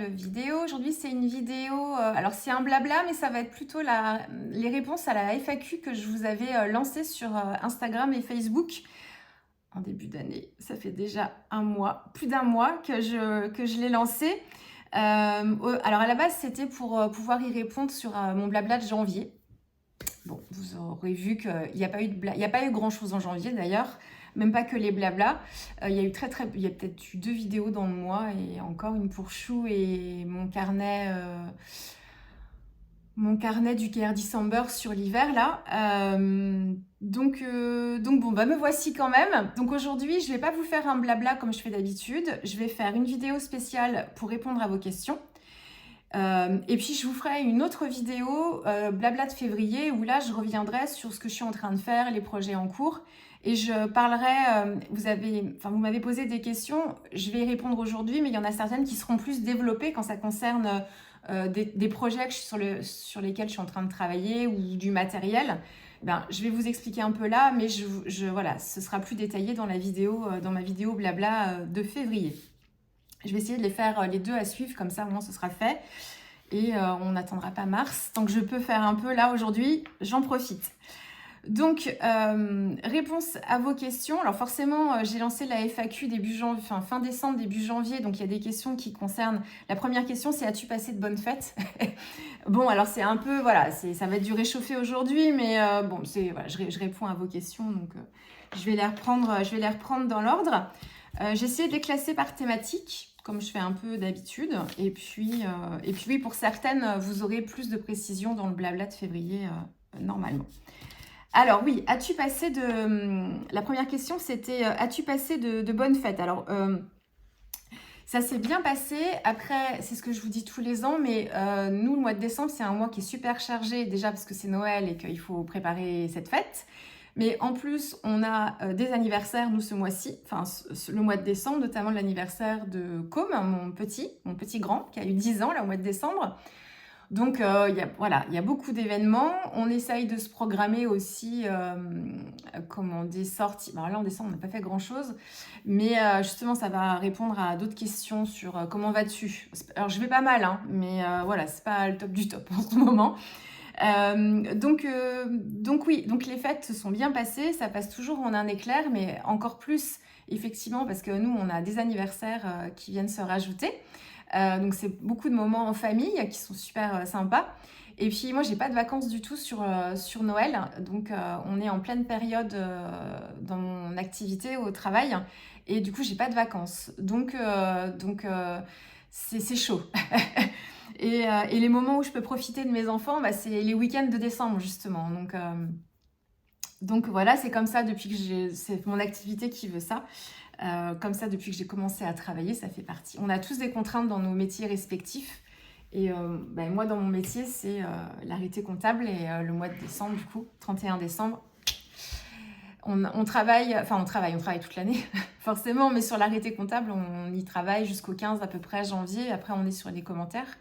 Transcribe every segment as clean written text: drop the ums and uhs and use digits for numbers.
nouvelle vidéo. Aujourd'hui, c'est une vidéo, alors c'est un blabla, mais ça va être plutôt les réponses à la FAQ que je vous avais lancée sur Instagram et Facebook en début d'année. Ça fait déjà un mois, plus d'un mois que je l'ai lancée. Alors à la base, c'était pour pouvoir y répondre sur mon blabla de janvier. Bon, vous aurez vu qu'il n'y a pas eu grand-chose en janvier d'ailleurs, même pas que les blabla. Il y a eu il y a peut-être eu 2 vidéos dans le mois et encore une pour Chou et mon carnet du KR December sur l'hiver là. Donc bon, bah me voici quand même. Donc aujourd'hui, je vais pas vous faire un blabla comme je fais d'habitude. Je vais faire une vidéo spéciale pour répondre à vos questions. Et puis je vous ferai une autre vidéo blabla de février où là je reviendrai sur ce que je suis en train de faire, les projets en cours et je parlerai, vous m'avez posé des questions, je vais y répondre aujourd'hui, mais il y en a certaines qui seront plus développées quand ça concerne des projets sur lesquels je suis en train de travailler ou du matériel. Ben, je vais vous expliquer un peu là, mais voilà, ce sera plus détaillé dans ma vidéo blabla de février. Je vais essayer de les faire les deux à suivre, comme ça au moins ce sera fait. Et on n'attendra pas mars. Tant que je peux faire un peu là aujourd'hui, j'en profite. Donc, réponse à vos questions. Alors forcément, j'ai lancé la FAQ fin décembre, début janvier. Donc il y a des questions qui concernent... La première question, c'est: as-tu passé de bonnes fêtes? Bon, alors c'est un peu... Voilà, ça va être du réchauffé aujourd'hui, mais bon, voilà, je réponds à vos questions. Donc je vais les reprendre dans l'ordre. J'ai essayé de les classer par thématique, comme je fais un peu d'habitude. Et puis oui, pour certaines, vous aurez plus de précision dans le blabla de février, normalement. Alors oui, as-tu passé la première question, c'était as-tu passé de bonnes fêtes? Alors, ça s'est bien passé. Après, c'est ce que je vous dis tous les ans, mais nous, le mois de décembre, c'est un mois qui est super chargé, déjà parce que c'est Noël et qu'il faut préparer cette fête. Mais en plus, on a des anniversaires, nous, ce mois-ci, enfin le mois de décembre, notamment l'anniversaire de Com, mon petit grand, qui a eu 10 ans là, au mois de décembre. Donc, il y a beaucoup d'événements. On essaye de se programmer aussi, des sorties. Alors là, en décembre, on n'a pas fait grand-chose. Mais justement, ça va répondre à d'autres questions sur comment vas-tu. Alors, je vais pas mal, hein, mais voilà, c'est pas le top du top en ce moment. Donc oui, donc les fêtes se sont bien passées, ça passe toujours en un éclair, mais encore plus effectivement parce que nous on a des anniversaires qui viennent se rajouter. Donc c'est beaucoup de moments en famille qui sont super sympas. Et puis moi j'ai pas de vacances du tout sur Noël, donc on est en pleine période dans mon activité au travail et du coup j'ai pas de vacances. Donc c'est chaud. Et les moments où je peux profiter de mes enfants, bah, c'est les week-ends de décembre, justement. Donc voilà, c'est comme ça depuis que c'est mon activité qui veut ça. Comme ça, depuis que j'ai commencé à travailler, ça fait partie. On a tous des contraintes dans nos métiers respectifs. Et bah, moi, dans mon métier, c'est l'arrêté comptable. Et le mois de décembre, du coup, 31 décembre, on travaille toute l'année, forcément, mais sur l'arrêté comptable, on y travaille jusqu'au 15 à peu près janvier. Après, on est sur les commentaires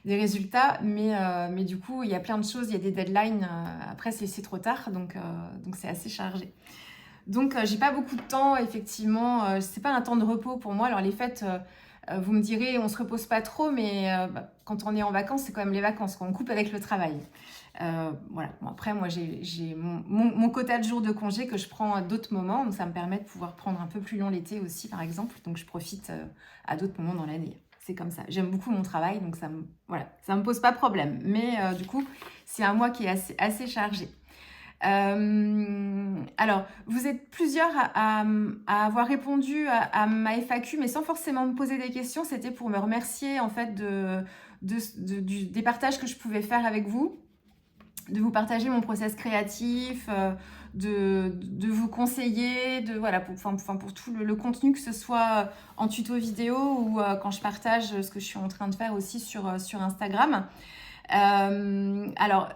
des résultats, mais du coup, il y a plein de choses, il y a des deadlines. Après, c'est trop tard, donc c'est assez chargé. Donc, j'ai pas beaucoup de temps, effectivement. C'est pas un temps de repos pour moi. Alors, les fêtes, vous me direz, on se repose pas trop, mais quand on est en vacances, c'est quand même les vacances, quoi. On coupe avec le travail. Voilà. Bon, après, moi, j'ai mon quota de jours de congé que je prends à d'autres moments. Donc, ça me permet de pouvoir prendre un peu plus long l'été aussi, par exemple. Donc, je profite à d'autres moments dans l'année. C'est comme ça. J'aime beaucoup mon travail, donc ça me pose pas de problème. Mais du coup, c'est un mois qui est assez chargé. Alors, vous êtes plusieurs à avoir répondu à ma FAQ, mais sans forcément me poser des questions. C'était pour me remercier, en fait, des partages que je pouvais faire avec vous, de vous partager mon process créatif, de vous conseiller, pour tout le contenu, que ce soit en tuto vidéo ou quand je partage ce que je suis en train de faire aussi sur Instagram. Alors,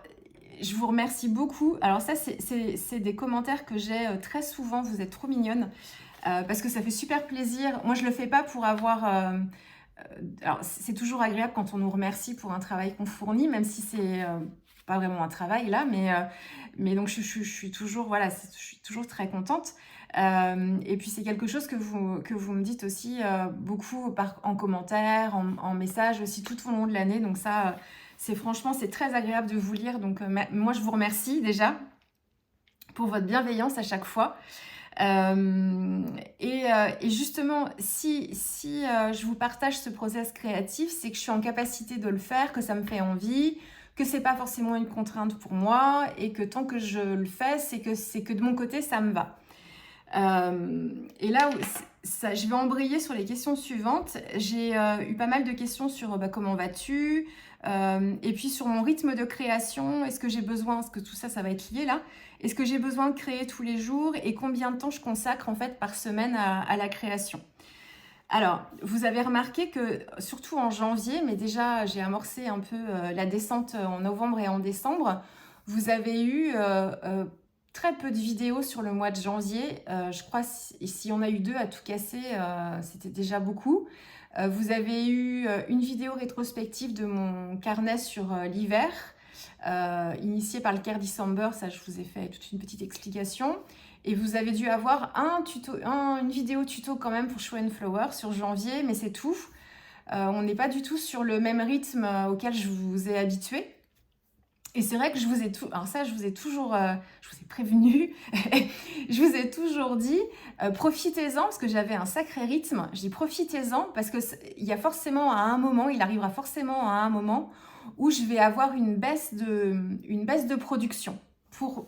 je vous remercie beaucoup. Alors ça, c'est des commentaires que j'ai très souvent. Vous êtes trop mignonnes parce que ça fait super plaisir. Moi, je le fais pas pour avoir... alors, c'est toujours agréable quand on nous remercie pour un travail qu'on fournit, même si c'est pas vraiment un travail là, mais donc je suis toujours, voilà, je suis toujours très contente. Et puis c'est quelque chose que vous me dites aussi beaucoup en commentaire, en message aussi tout au long de l'année. Donc ça, franchement, c'est très agréable de vous lire. Donc moi, je vous remercie déjà pour votre bienveillance à chaque fois. Et justement, si je vous partage ce process créatif, c'est que je suis en capacité de le faire, que ça me fait envie, que c'est pas forcément une contrainte pour moi, et que tant que je le fais, c'est que de mon côté, ça me va. Et là, je vais embrayer sur les questions suivantes. J'ai eu pas mal de questions sur comment vas-tu, et puis sur mon rythme de création. Est-ce que j'ai besoin, parce que tout ça, ça va être lié là. Est-ce que j'ai besoin de créer tous les jours et combien de temps je consacre en fait par semaine à la création? Alors, vous avez remarqué que, surtout en janvier, mais déjà j'ai amorcé un peu la descente en novembre et en décembre, vous avez eu très peu de vidéos sur le mois de janvier. Je crois si on a eu 2 à tout casser, c'était déjà beaucoup. Vous avez eu une vidéo rétrospective de mon carnet sur l'hiver, initié par le Care December. Ça, je vous ai fait toute une petite explication. Et vous avez dû avoir une vidéo tuto quand même pour Show and Flower sur janvier, mais c'est tout. On n'est pas du tout sur le même rythme auquel je vous ai habitué. Et c'est vrai que je vous ai toujours, je vous ai prévenu, je vous ai toujours dit, profitez-en, parce que j'avais un sacré rythme. Je dis profitez-en, parce que il arrivera forcément à un moment où je vais avoir une baisse de production, pour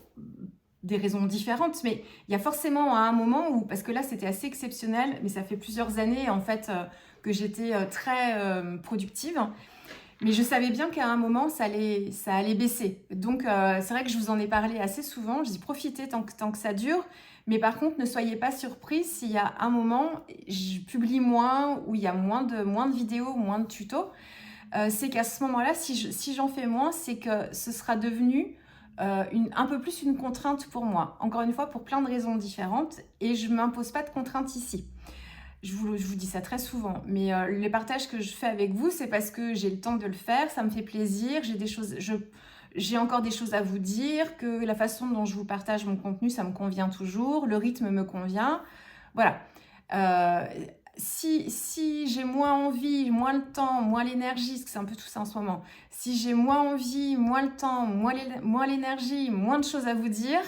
des raisons différentes, mais il y a forcément un moment où, parce que là c'était assez exceptionnel, mais ça fait plusieurs années en fait que j'étais très productive. Mais je savais bien qu'à un moment, ça allait baisser. Donc, c'est vrai que je vous en ai parlé assez souvent. Je dis profitez tant que ça dure. Mais par contre, ne soyez pas surpris s'il y a un moment, je publie moins, ou il y a moins de vidéos, moins de tutos. C'est qu'à ce moment-là, si j'en fais moins, c'est que ce sera devenu un peu plus une contrainte pour moi. Encore une fois, pour plein de raisons différentes. Et je ne m'impose pas de contrainte ici. Je vous dis ça très souvent, mais les partages que je fais avec vous, c'est parce que j'ai le temps de le faire, ça me fait plaisir, j'ai encore des choses à vous dire, que la façon dont je vous partage mon contenu, ça me convient toujours, le rythme me convient. Voilà. Si j'ai moins envie, moins le temps, moins l'énergie, parce que c'est un peu tout ça en ce moment, si j'ai moins envie, moins le temps, moins l'énergie, moins de choses à vous dire,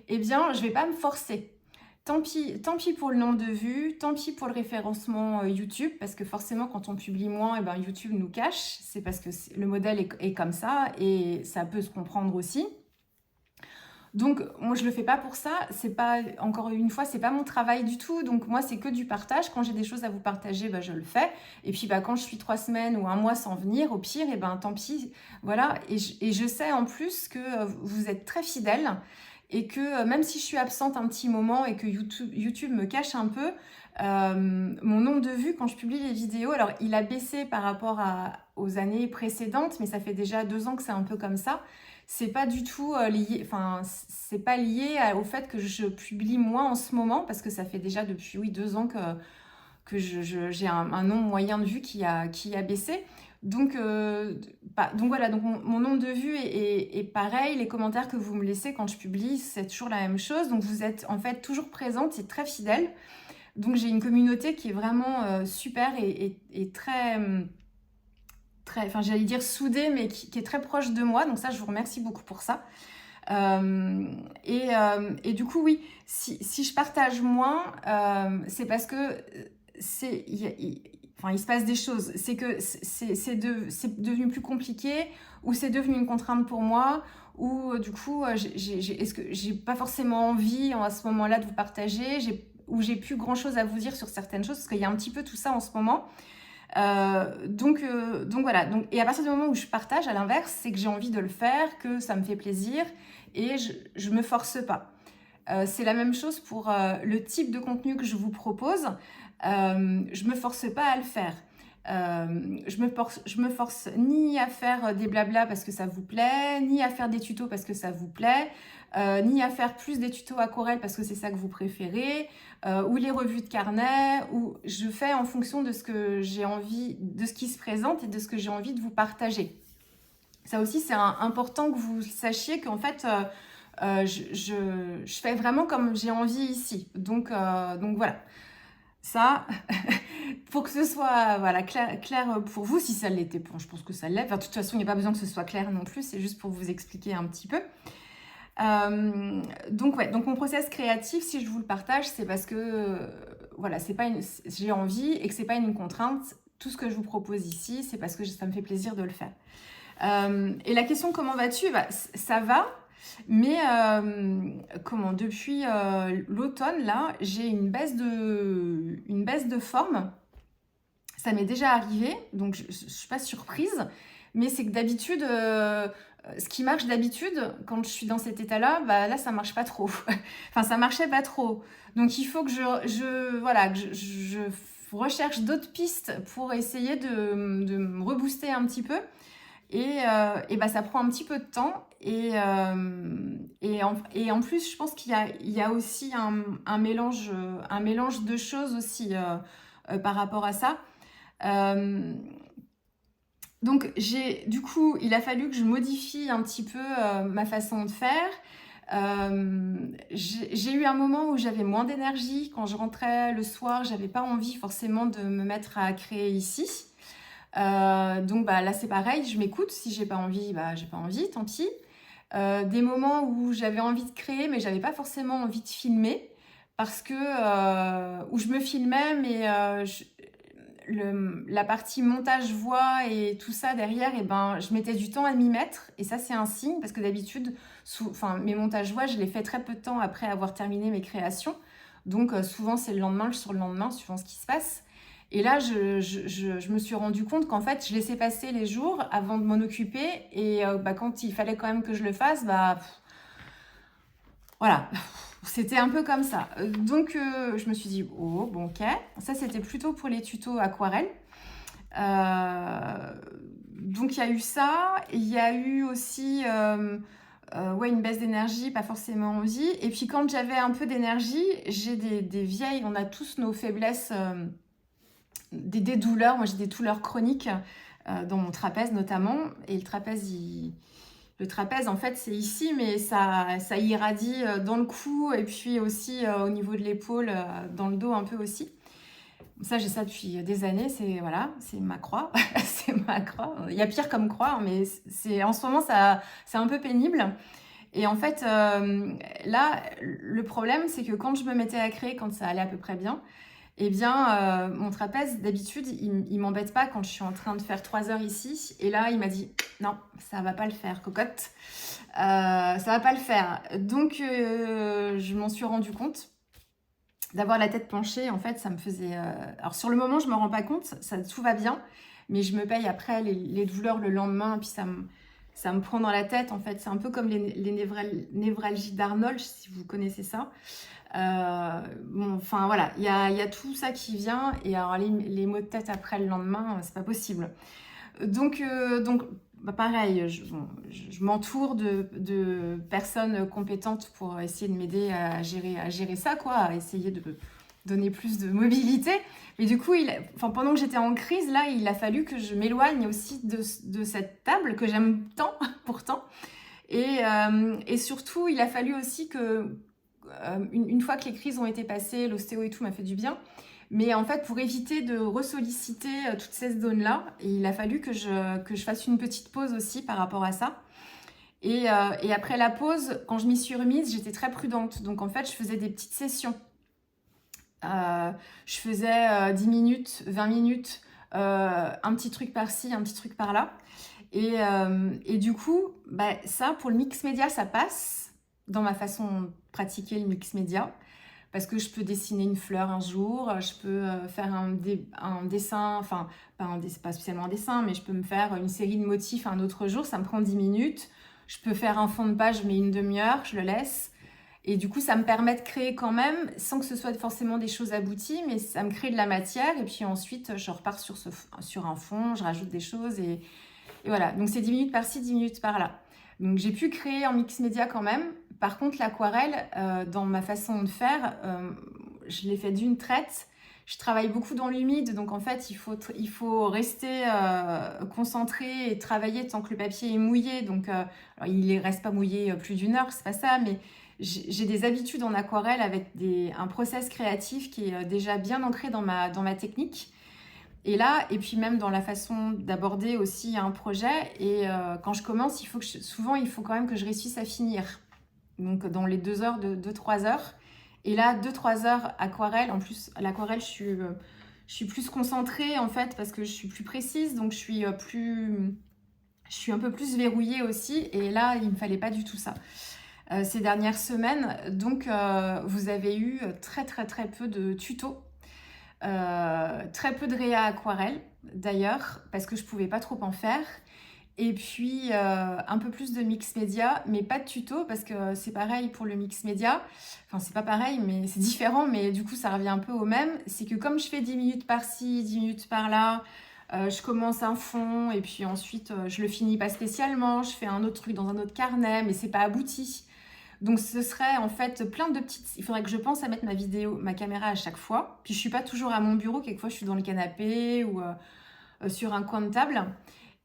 eh bien, je ne vais pas me forcer. Tant pis pour le nombre de vues, tant pis pour le référencement YouTube, parce que forcément, quand on publie moins, eh ben, YouTube nous cache. C'est parce que le modèle est comme ça, et ça peut se comprendre aussi. Donc, moi, je le fais pas pour ça. C'est pas, encore une fois, c'est pas mon travail du tout. Donc, moi, c'est que du partage. Quand j'ai des choses à vous partager, ben, je le fais. Et puis, ben, quand je suis 3 semaines ou un mois sans venir, au pire, eh ben, tant pis. Voilà. Et je sais en plus que vous êtes très fidèles. Et que même si je suis absente un petit moment et que YouTube me cache un peu, mon nombre de vues quand je publie les vidéos, alors il a baissé par rapport aux années précédentes, mais ça fait déjà 2 ans que c'est un peu comme ça. C'est pas du tout lié, enfin c'est pas lié au fait que je publie moins en ce moment, parce que ça fait déjà depuis 2 ans que j'ai un nombre moyen de vues qui a baissé. Donc voilà, donc mon nombre de vues est pareil, les commentaires que vous me laissez quand je publie, c'est toujours la même chose. Donc vous êtes en fait toujours présente et très fidèle. Donc j'ai une communauté qui est vraiment super et très, enfin j'allais dire soudée, mais qui est très proche de moi. Donc ça, je vous remercie beaucoup pour ça. Et du coup, oui, si je partage moins, c'est parce que il se passe des choses. C'est que c'est devenu plus compliqué, ou c'est devenu une contrainte pour moi, ou du coup, est-ce que j'ai pas forcément envie à ce moment-là de vous partager, ou j'ai plus grand-chose à vous dire sur certaines choses, parce qu'il y a un petit peu tout ça en ce moment. Donc voilà. Et à partir du moment où je partage, à l'inverse, c'est que j'ai envie de le faire, que ça me fait plaisir, et je me force pas. C'est la même chose pour le type de contenu que je vous propose. Je me force pas à le faire. Je me force ni à faire des blabla parce que ça vous plaît, ni à faire des tutos parce que ça vous plaît, ni à faire plus des tutos aquarelles parce que c'est ça que vous préférez, ou les revues de carnet, ou je fais en fonction de ce que j'ai envie, de ce qui se présente et de ce que j'ai envie de vous partager. Ça aussi, c'est important que vous sachiez qu'en fait, je fais vraiment comme j'ai envie ici. Donc voilà. Ça, pour que ce soit voilà, clair pour vous, si ça l'était, bon, je pense que ça l'est. Enfin, de toute façon, il n'y a pas besoin que ce soit clair non plus, c'est juste pour vous expliquer un petit peu. Donc ouais, donc mon process créatif, si je vous le partage, c'est parce que voilà, c'est pas j'ai envie et que c'est pas une contrainte. Tout ce que je vous propose ici, c'est parce que ça me fait plaisir de le faire. Et la question comment vas-tu, bah, ça va, mais depuis l'automne là, j'ai une baisse de forme. Ça m'est déjà arrivé, donc je suis pas surprise, mais c'est que d'habitude, ce qui marche d'habitude, quand je suis dans cet état-là, bah là, ça marche pas trop. Enfin, ça marchait pas trop. Donc, il faut que voilà, que je recherche d'autres pistes pour essayer de me rebooster un petit peu. Et bah, ça prend un petit peu de temps. Et en plus, je pense qu'il y a aussi un mélange de choses aussi par rapport à ça. Donc, du coup, il a fallu que je modifie un petit peu ma façon de faire. J'ai eu un moment où j'avais moins d'énergie. Quand je rentrais le soir, j'avais pas envie forcément de me mettre à créer ici. Donc bah, là, c'est pareil, je m'écoute. Si j'ai pas envie, bah, j'ai pas envie, tant pis. Des moments où j'avais envie de créer, mais j'avais pas forcément envie de filmer. Parce que, où je me filmais, mais la partie montage voix et tout ça derrière, et ben, je mettais du temps à m'y mettre. Et ça, c'est un signe, parce que d'habitude, mes montages voix, je les fais très peu de temps après avoir terminé mes créations. Donc, souvent, c'est le lendemain, le surlendemain, suivant ce qui se passe. Et là, je me suis rendu compte qu'en fait, je laissais passer les jours avant de m'en occuper. Et bah, quand il fallait quand même que je le fasse, bah, voilà, c'était un peu comme ça. Donc, je me suis dit, oh, bon, ok. Ça, c'était plutôt pour les tutos aquarelle. Donc, il y a eu ça. Il y a eu aussi ouais, une baisse d'énergie, pas forcément envie. Et puis, quand j'avais un peu d'énergie, j'ai des vieilles... On a tous nos faiblesses, des douleurs. Moi, j'ai des douleurs chroniques dans mon trapèze, notamment. Et le trapèze, en fait, c'est ici, mais ça irradie dans le cou et puis aussi au niveau de l'épaule, dans le dos un peu aussi. Ça, j'ai ça depuis des années. C'est ma croix. C'est ma croix. Il y a pire comme croix, mais en ce moment, c'est un peu pénible. Et en fait, là, le problème, c'est que quand je me mettais à créer, quand ça allait à peu près bien, eh bien, mon trapèze, d'habitude, il m'embête pas quand je suis en train de faire 3 heures ici. Et là, il m'a dit, non, ça va pas le faire, cocotte. Ça va pas le faire. Donc, je m'en suis rendu compte. D'avoir la tête penchée, en fait, ça me faisait... Alors, sur le moment, je me rends pas compte, tout va bien. Mais je me paye après les douleurs le lendemain. Et puis, ça me prend dans la tête, en fait. C'est un peu comme les névralgies d'Arnold, si vous connaissez ça. Bon, enfin voilà, il y a tout ça qui vient, et alors les maux de tête après le lendemain, c'est pas possible. Donc bah, pareil, je m'entoure de personnes compétentes pour essayer de m'aider à gérer ça, quoi, à essayer de donner plus de mobilité. Mais du coup, pendant que j'étais en crise, là, il a fallu que je m'éloigne aussi de cette table que j'aime tant, pourtant. Et surtout, il a fallu aussi que une fois que les crises ont été passées, l'ostéo et tout m'a fait du bien. Mais en fait, pour éviter de ressolliciter toutes ces zones-là, il a fallu que je fasse une petite pause aussi par rapport à ça. Et après la pause, quand je m'y suis remise, j'étais très prudente. Donc en fait, je faisais des petites sessions. Je faisais 10 minutes, 20 minutes, un petit truc par-ci, un petit truc par-là. Et du coup, bah, ça, pour le mix média, ça passe dans ma façon de pratiquer le mix média. Parce que je peux dessiner une fleur un jour, je peux faire un dessin, enfin, pas spécialement un dessin, mais je peux me faire une série de motifs un autre jour, ça me prend 10 minutes. Je peux faire un fond de page, je mets une demi-heure, je le laisse. Et du coup, ça me permet de créer quand même, sans que ce soit forcément des choses abouties, mais ça me crée de la matière. Et puis ensuite, je repars sur un fond, je rajoute des choses. Et voilà, donc c'est 10 minutes par-ci, 10 minutes par-là. Donc j'ai pu créer en mix média quand même. Par contre, l'aquarelle, dans ma façon de faire, je l'ai fait d'une traite. je travaille beaucoup dans l'humide, donc en fait, il faut rester concentré et travailler tant que le papier est mouillé. Donc, alors, il ne reste pas mouillé plus d'1 heure, c'est pas ça, mais j'ai des habitudes en aquarelle avec un process créatif qui est déjà bien ancré dans ma technique. Et là, et puis même dans la façon d'aborder aussi un projet. Et quand je commence, souvent, il faut quand même que je réussisse à finir. Donc, dans les 2 heures, 2-3 heures. Et là, 2-3 heures aquarelle. En plus, l'aquarelle, je suis plus concentrée, en fait, parce que je suis plus précise. Donc, je suis un peu plus verrouillée aussi. Et là, il ne me fallait pas du tout ça ces dernières semaines. Donc, vous avez eu très, très, très peu de tutos. Très peu de réa aquarelle, d'ailleurs, parce que je ne pouvais pas trop en faire. Et puis, un peu plus de mix média, mais pas de tuto, parce que c'est pareil pour le mix média. Enfin, c'est pas pareil, mais c'est différent, mais du coup, ça revient un peu au même. C'est que comme je fais 10 minutes par-ci, 10 minutes par-là, je commence un fond, et puis ensuite, je le finis pas spécialement. Je fais un autre truc dans un autre carnet, mais c'est pas abouti. Donc, ce serait en fait plein de petites... Il faudrait que je pense à mettre ma caméra à chaque fois. Puis, je suis pas toujours à mon bureau. Quelquefois, je suis dans le canapé ou sur un coin de table.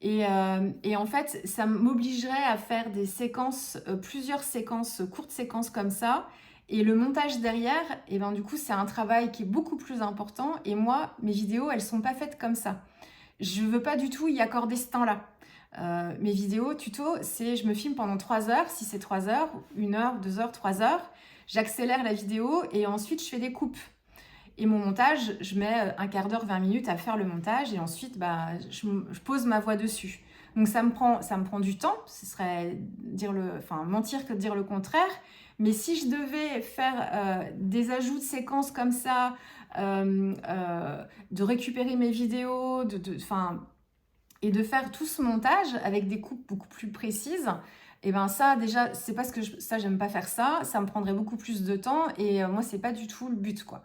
Et en fait, ça m'obligerait à faire des séquences, plusieurs séquences, courtes séquences comme ça. Et le montage derrière, et ben, du coup, c'est un travail qui est beaucoup plus important. Et moi, mes vidéos, elles sont pas faites comme ça. Je veux pas du tout y accorder ce temps-là. Mes vidéos tuto, c'est je me filme pendant 3 heures, si c'est 3 heures, 1 heure, 2 heures, 3 heures. J'accélère la vidéo et ensuite je fais des coupes. Et mon montage, je mets un quart d'heure, 20 minutes à faire le montage et ensuite je pose ma voix dessus. Donc ça me prend du temps, ce serait mentir que de dire le contraire. Mais si je devais faire des ajouts de séquences comme ça, de récupérer mes vidéos, et de faire tout ce montage avec des coupes beaucoup plus précises, et ben ça déjà c'est parce que ça j'aime pas faire ça, ça me prendrait beaucoup plus de temps et moi c'est pas du tout le but quoi.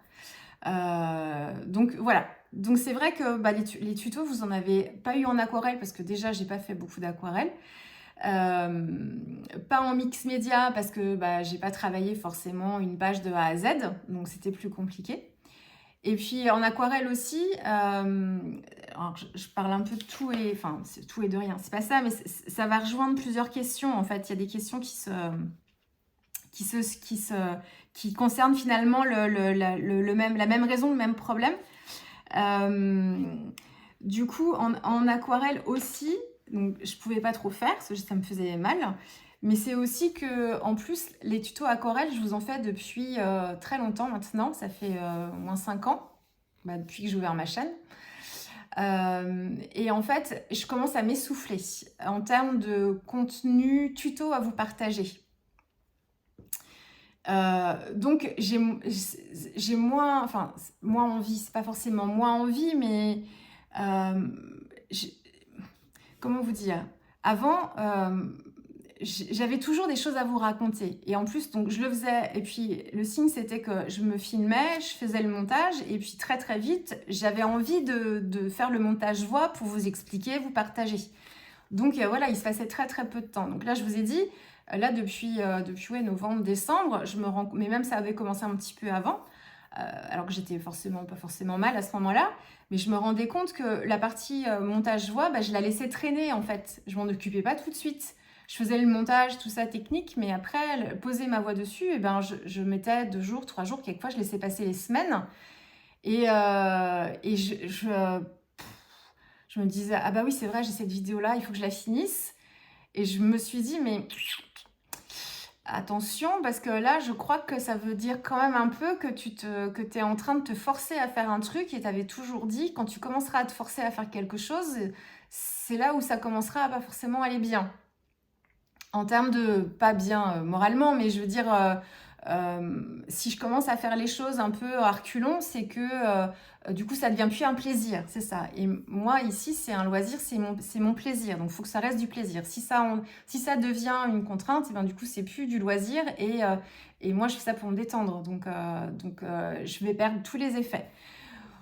Donc voilà, donc c'est vrai que les tutos vous en avez pas eu en aquarelle parce que déjà j'ai pas fait beaucoup d'aquarelle, pas en mix média parce que j'ai pas travaillé forcément une page de A à Z, donc c'était plus compliqué. Et puis en aquarelle aussi, alors je parle un peu de tout et c'est tout et de rien, c'est pas ça, mais ça va rejoindre plusieurs questions. En fait, il y a des questions qui concernent finalement la même raison, le même problème. Du coup, en aquarelle aussi, donc je pouvais pas trop faire parce que ça me faisait mal. Mais c'est aussi que, en plus, les tutos aquarelle, je vous en fais depuis très longtemps maintenant. Ça fait au moins 5 ans, depuis que j'ai ouvert ma chaîne. Et en fait, je commence à m'essouffler en termes de contenu tuto à vous partager. Donc, j'ai moins envie, c'est pas forcément moins envie, mais comment vous dire? Avant, j'avais toujours des choses à vous raconter. Et en plus, donc je le faisais. Et puis, le signe, c'était que je me filmais, je faisais le montage. Et puis, très, très vite, j'avais envie de faire le montage voix pour vous expliquer, vous partager. Donc, voilà, il se passait très, très peu de temps. Donc là, je vous ai dit, là, depuis novembre, décembre, mais même ça avait commencé un petit peu avant, alors que j'étais pas forcément mal à ce moment-là. Mais je me rendais compte que la partie montage voix, je la laissais traîner, en fait. Je m'en occupais pas tout de suite. Je faisais le montage, tout ça technique, mais après, poser ma voix dessus, je mettais 2 jours, 3 jours, quelquefois je laissais passer les semaines. Et je me disais, ah bah oui, c'est vrai, j'ai cette vidéo-là, il faut que je la finisse. Et je me suis dit, mais attention, parce que là, je crois que ça veut dire quand même un peu que tu es en train de te forcer à faire un truc et tu avais toujours dit, quand tu commenceras à te forcer à faire quelque chose, c'est là où ça commencera à pas forcément aller bien. En termes de, pas bien moralement, mais je veux dire, si je commence à faire les choses un peu à reculons, c'est que du coup, ça devient plus un plaisir, c'est ça. Et moi, ici, c'est un loisir, c'est mon plaisir. Donc, il faut que ça reste du plaisir. Si ça devient une contrainte, et bien, du coup, c'est plus du loisir. Et moi, je fais ça pour me détendre. Donc je vais perdre tous les effets.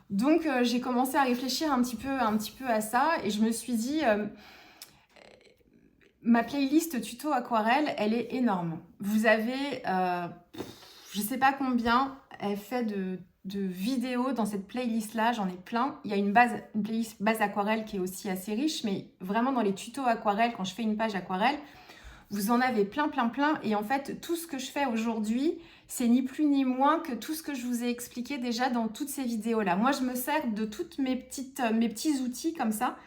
Donc, j'ai commencé à réfléchir un petit peu à ça. Et je me suis dit... ma playlist tuto aquarelle, elle est énorme. Vous avez, je sais pas combien, elle fait de de vidéos dans cette playlist-là, j'en ai plein. Il y a une playlist base aquarelle qui est aussi assez riche, mais vraiment dans les tutos aquarelle, quand je fais une page aquarelle, vous en avez plein, plein, plein. Et en fait, tout ce que je fais aujourd'hui, c'est ni plus ni moins que tout ce que je vous ai expliqué déjà dans toutes ces vidéos-là. Moi, je me sers de toutes mes petits outils comme ça,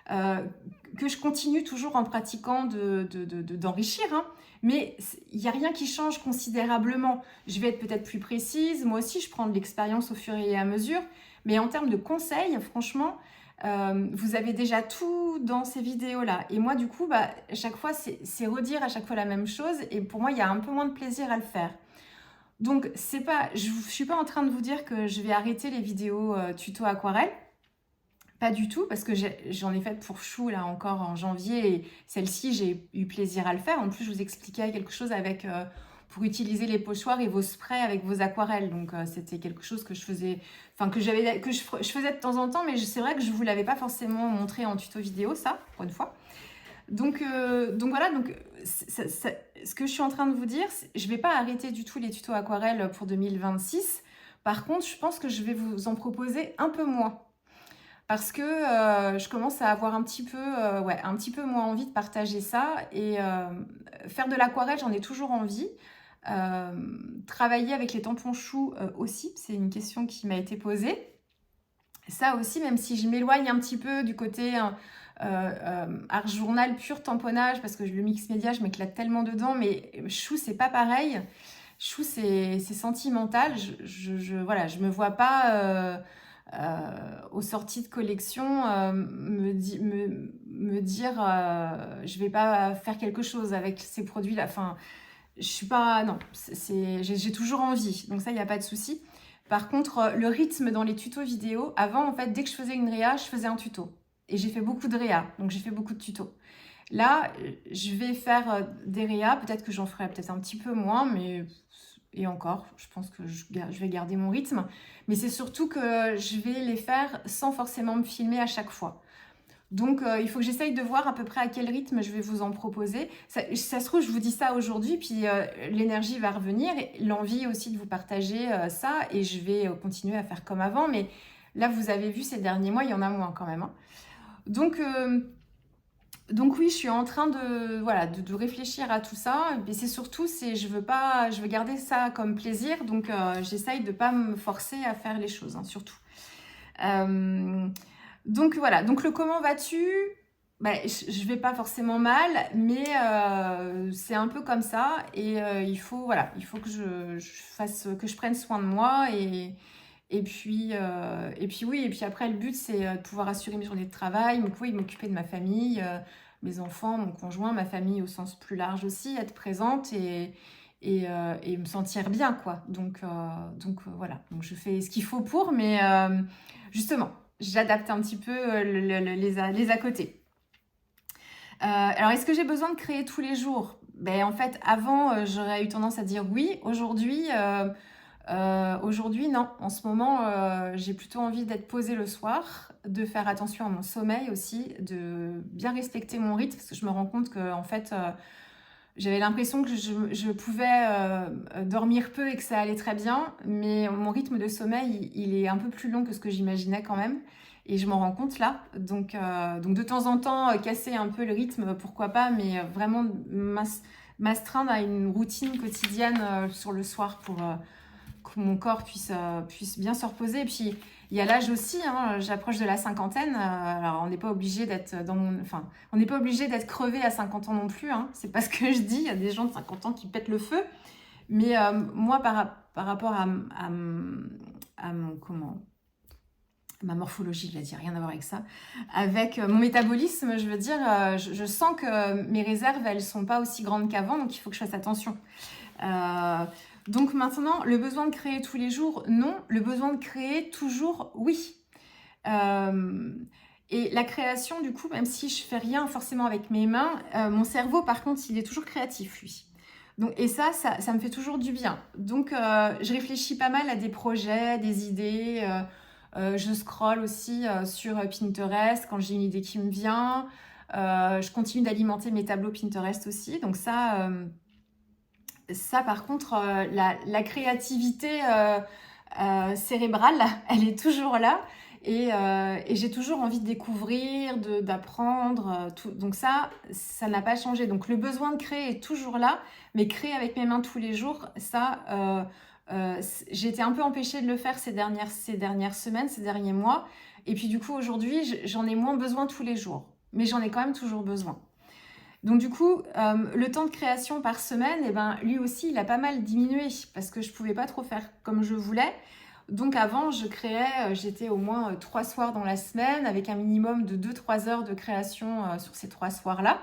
que je continue toujours en pratiquant d'enrichir. Hein. Mais il n'y a rien qui change considérablement. Je vais être peut-être plus précise. Moi aussi, je prends de l'expérience au fur et à mesure. Mais en termes de conseils, franchement, vous avez déjà tout dans ces vidéos-là. Et moi, du coup, à chaque fois, c'est redire à chaque fois la même chose. Et pour moi, il y a un peu moins de plaisir à le faire. Donc, je ne suis pas en train de vous dire que je vais arrêter les vidéos tuto aquarelle. Pas du tout, parce que j'en ai fait pour Chou, là, encore en janvier. Et celle-ci, j'ai eu plaisir à le faire. En plus, je vous expliquais quelque chose avec... pour utiliser les pochoirs et vos sprays avec vos aquarelles. Donc, c'était quelque chose que je faisais... Enfin, que je faisais de temps en temps, mais c'est vrai que je ne vous l'avais pas forcément montré en tuto vidéo, ça, pour une fois. Donc voilà, ce que je suis en train de vous dire, je ne vais pas arrêter du tout les tutos aquarelles pour 2026. Par contre, je pense que je vais vous en proposer un peu moins. Parce que je commence à avoir un petit peu moins envie de partager ça. Et faire de l'aquarelle, j'en ai toujours envie. Travailler avec les tampons choux aussi, c'est une question qui m'a été posée. Ça aussi, même si je m'éloigne un petit peu du côté art journal pur tamponnage, parce que le mix média, je m'éclate tellement dedans, mais chou, c'est pas pareil. Chou, c'est sentimental. Voilà, je me vois pas... aux sorties de collection, me dire je vais pas faire quelque chose avec ces produits-là. Enfin, je suis pas... Non, j'ai toujours envie, donc ça, il n'y a pas de souci. Par contre, le rythme dans les tutos vidéo, avant, en fait, dès que je faisais une réa, je faisais un tuto. Et j'ai fait beaucoup de réa, donc j'ai fait beaucoup de tutos. Là, je vais faire des réa, peut-être que j'en ferai peut-être un petit peu moins, mais... Et encore, je pense que je vais garder mon rythme. Mais c'est surtout que je vais les faire sans forcément me filmer à chaque fois. Donc, il faut que j'essaye de voir à peu près à quel rythme je vais vous en proposer. Ça se trouve, je vous dis ça aujourd'hui, puis l'énergie va revenir, l'envie aussi de vous partager ça, et je vais continuer à faire comme avant. Mais là, vous avez vu ces derniers mois, il y en a moins quand même. Hein. Donc oui, je suis en train de réfléchir à tout ça. Et c'est surtout, je veux garder ça comme plaisir. Donc j'essaye de ne pas me forcer à faire les choses, hein, surtout. Donc voilà, donc le comment vas-tu ? Je vais pas forcément mal, mais c'est un peu comme ça. Et il faut que je prenne soin de moi. Et puis oui, et puis après, le but, c'est de pouvoir assurer mes journées de travail, m'occuper de ma famille, mes enfants, mon conjoint, ma famille au sens plus large aussi, être présente et me sentir bien, quoi. Donc voilà, donc je fais ce qu'il faut pour, mais justement, j'adapte un petit peu les à côté. Alors, est-ce que j'ai besoin de créer tous les jours ? En fait, avant, j'aurais eu tendance à dire oui. Aujourd'hui, non. En ce moment, j'ai plutôt envie d'être posée le soir, de faire attention à mon sommeil aussi, de bien respecter mon rythme, parce que je me rends compte que en fait, j'avais l'impression que je pouvais dormir peu et que ça allait très bien, mais mon rythme de sommeil, il est un peu plus long que ce que j'imaginais quand même. Et je m'en rends compte là. Donc de temps en temps, casser un peu le rythme, pourquoi pas, mais vraiment m'astreindre à une routine quotidienne sur le soir pour que mon corps puisse bien se reposer. Et puis, il y a l'âge aussi, hein, j'approche de la cinquantaine. Alors, on n'est pas obligé d'être on n'est pas obligé d'être crevé à 50 ans non plus. Hein, c'est pas ce que je dis. Il y a des gens de 50 ans qui pètent le feu. Mais moi, par rapport à ma morphologie, je vais dire, rien à voir avec ça. Avec mon métabolisme, je veux dire, je sens que mes réserves, elles sont pas aussi grandes qu'avant, donc il faut que je fasse attention. Donc maintenant, le besoin de créer tous les jours, non. Le besoin de créer toujours, oui. Et la création, du coup, même si je fais rien forcément avec mes mains, mon cerveau, par contre, il est toujours créatif, lui. Donc, et ça me fait toujours du bien. Donc, je réfléchis pas mal à des projets, des idées. Je scrolle aussi sur Pinterest quand j'ai une idée qui me vient. Je continue d'alimenter mes tableaux Pinterest aussi. Donc ça par contre, la créativité cérébrale, elle est toujours là. Et j'ai toujours envie de découvrir, d'apprendre, tout. Donc ça n'a pas changé. Donc le besoin de créer est toujours là, mais créer avec mes mains tous les jours, ça, j'ai été un peu empêchée de le faire ces dernières semaines, ces derniers mois. Et puis du coup, aujourd'hui, j'en ai moins besoin tous les jours. Mais j'en ai quand même toujours besoin. Donc du coup, le temps de création par semaine, eh ben, lui aussi, il a pas mal diminué parce que je pouvais pas trop faire comme je voulais. Donc avant, je créais, j'étais au moins 3 soirs dans la semaine avec un minimum de 2-3 heures de création sur ces 3 soirs-là.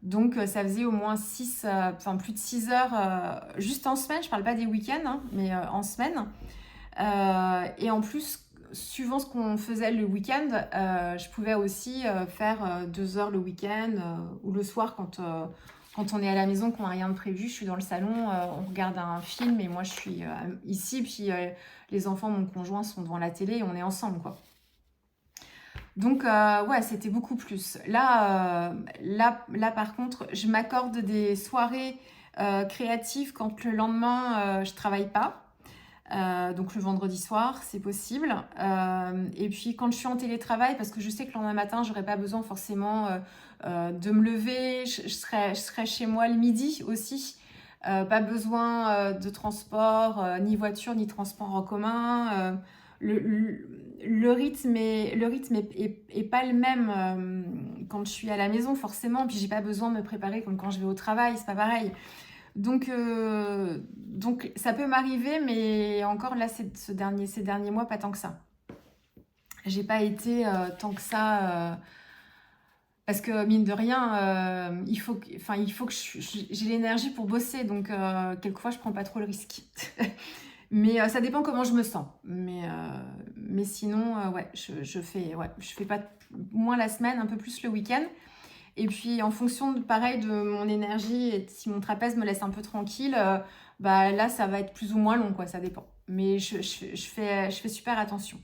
Donc ça faisait au moins 6, enfin plus de 6 heures juste en semaine. Je parle pas des week-ends, hein, mais en semaine. Et en plus, suivant ce qu'on faisait le week-end, je pouvais aussi faire 2 heures le week-end ou le soir quand on est à la maison, qu'on n'a rien de prévu. Je suis dans le salon, on regarde un film et moi je suis ici, puis les enfants, mon conjoint sont devant la télé et on est ensemble, quoi. Donc ouais, c'était beaucoup plus. Là, par contre, je m'accorde des soirées créatives quand le lendemain je travaille pas. Donc le vendredi soir, c'est possible. Et puis quand je suis en télétravail, parce que je sais que le lendemain matin, j'aurais pas besoin forcément de me lever, je serai chez moi le midi aussi. Pas besoin de transport, ni voiture, ni transport en commun. Le rythme est pas le même quand je suis à la maison, forcément. Puis j'ai pas besoin de me préparer comme quand je vais au travail, c'est pas pareil. Donc ça peut m'arriver, mais encore là, ces derniers mois, pas tant que ça. J'ai pas été tant que ça, parce que mine de rien, il faut que j'ai l'énergie pour bosser, donc quelquefois je prends pas trop le risque. Mais ça dépend comment je me sens. Mais sinon, ouais, je fais pas moins la semaine, un peu plus le week-end. Et puis en fonction pareil de mon énergie, et si mon trapèze me laisse un peu tranquille, bah là ça va être plus ou moins long, quoi, ça dépend. Mais je fais super attention.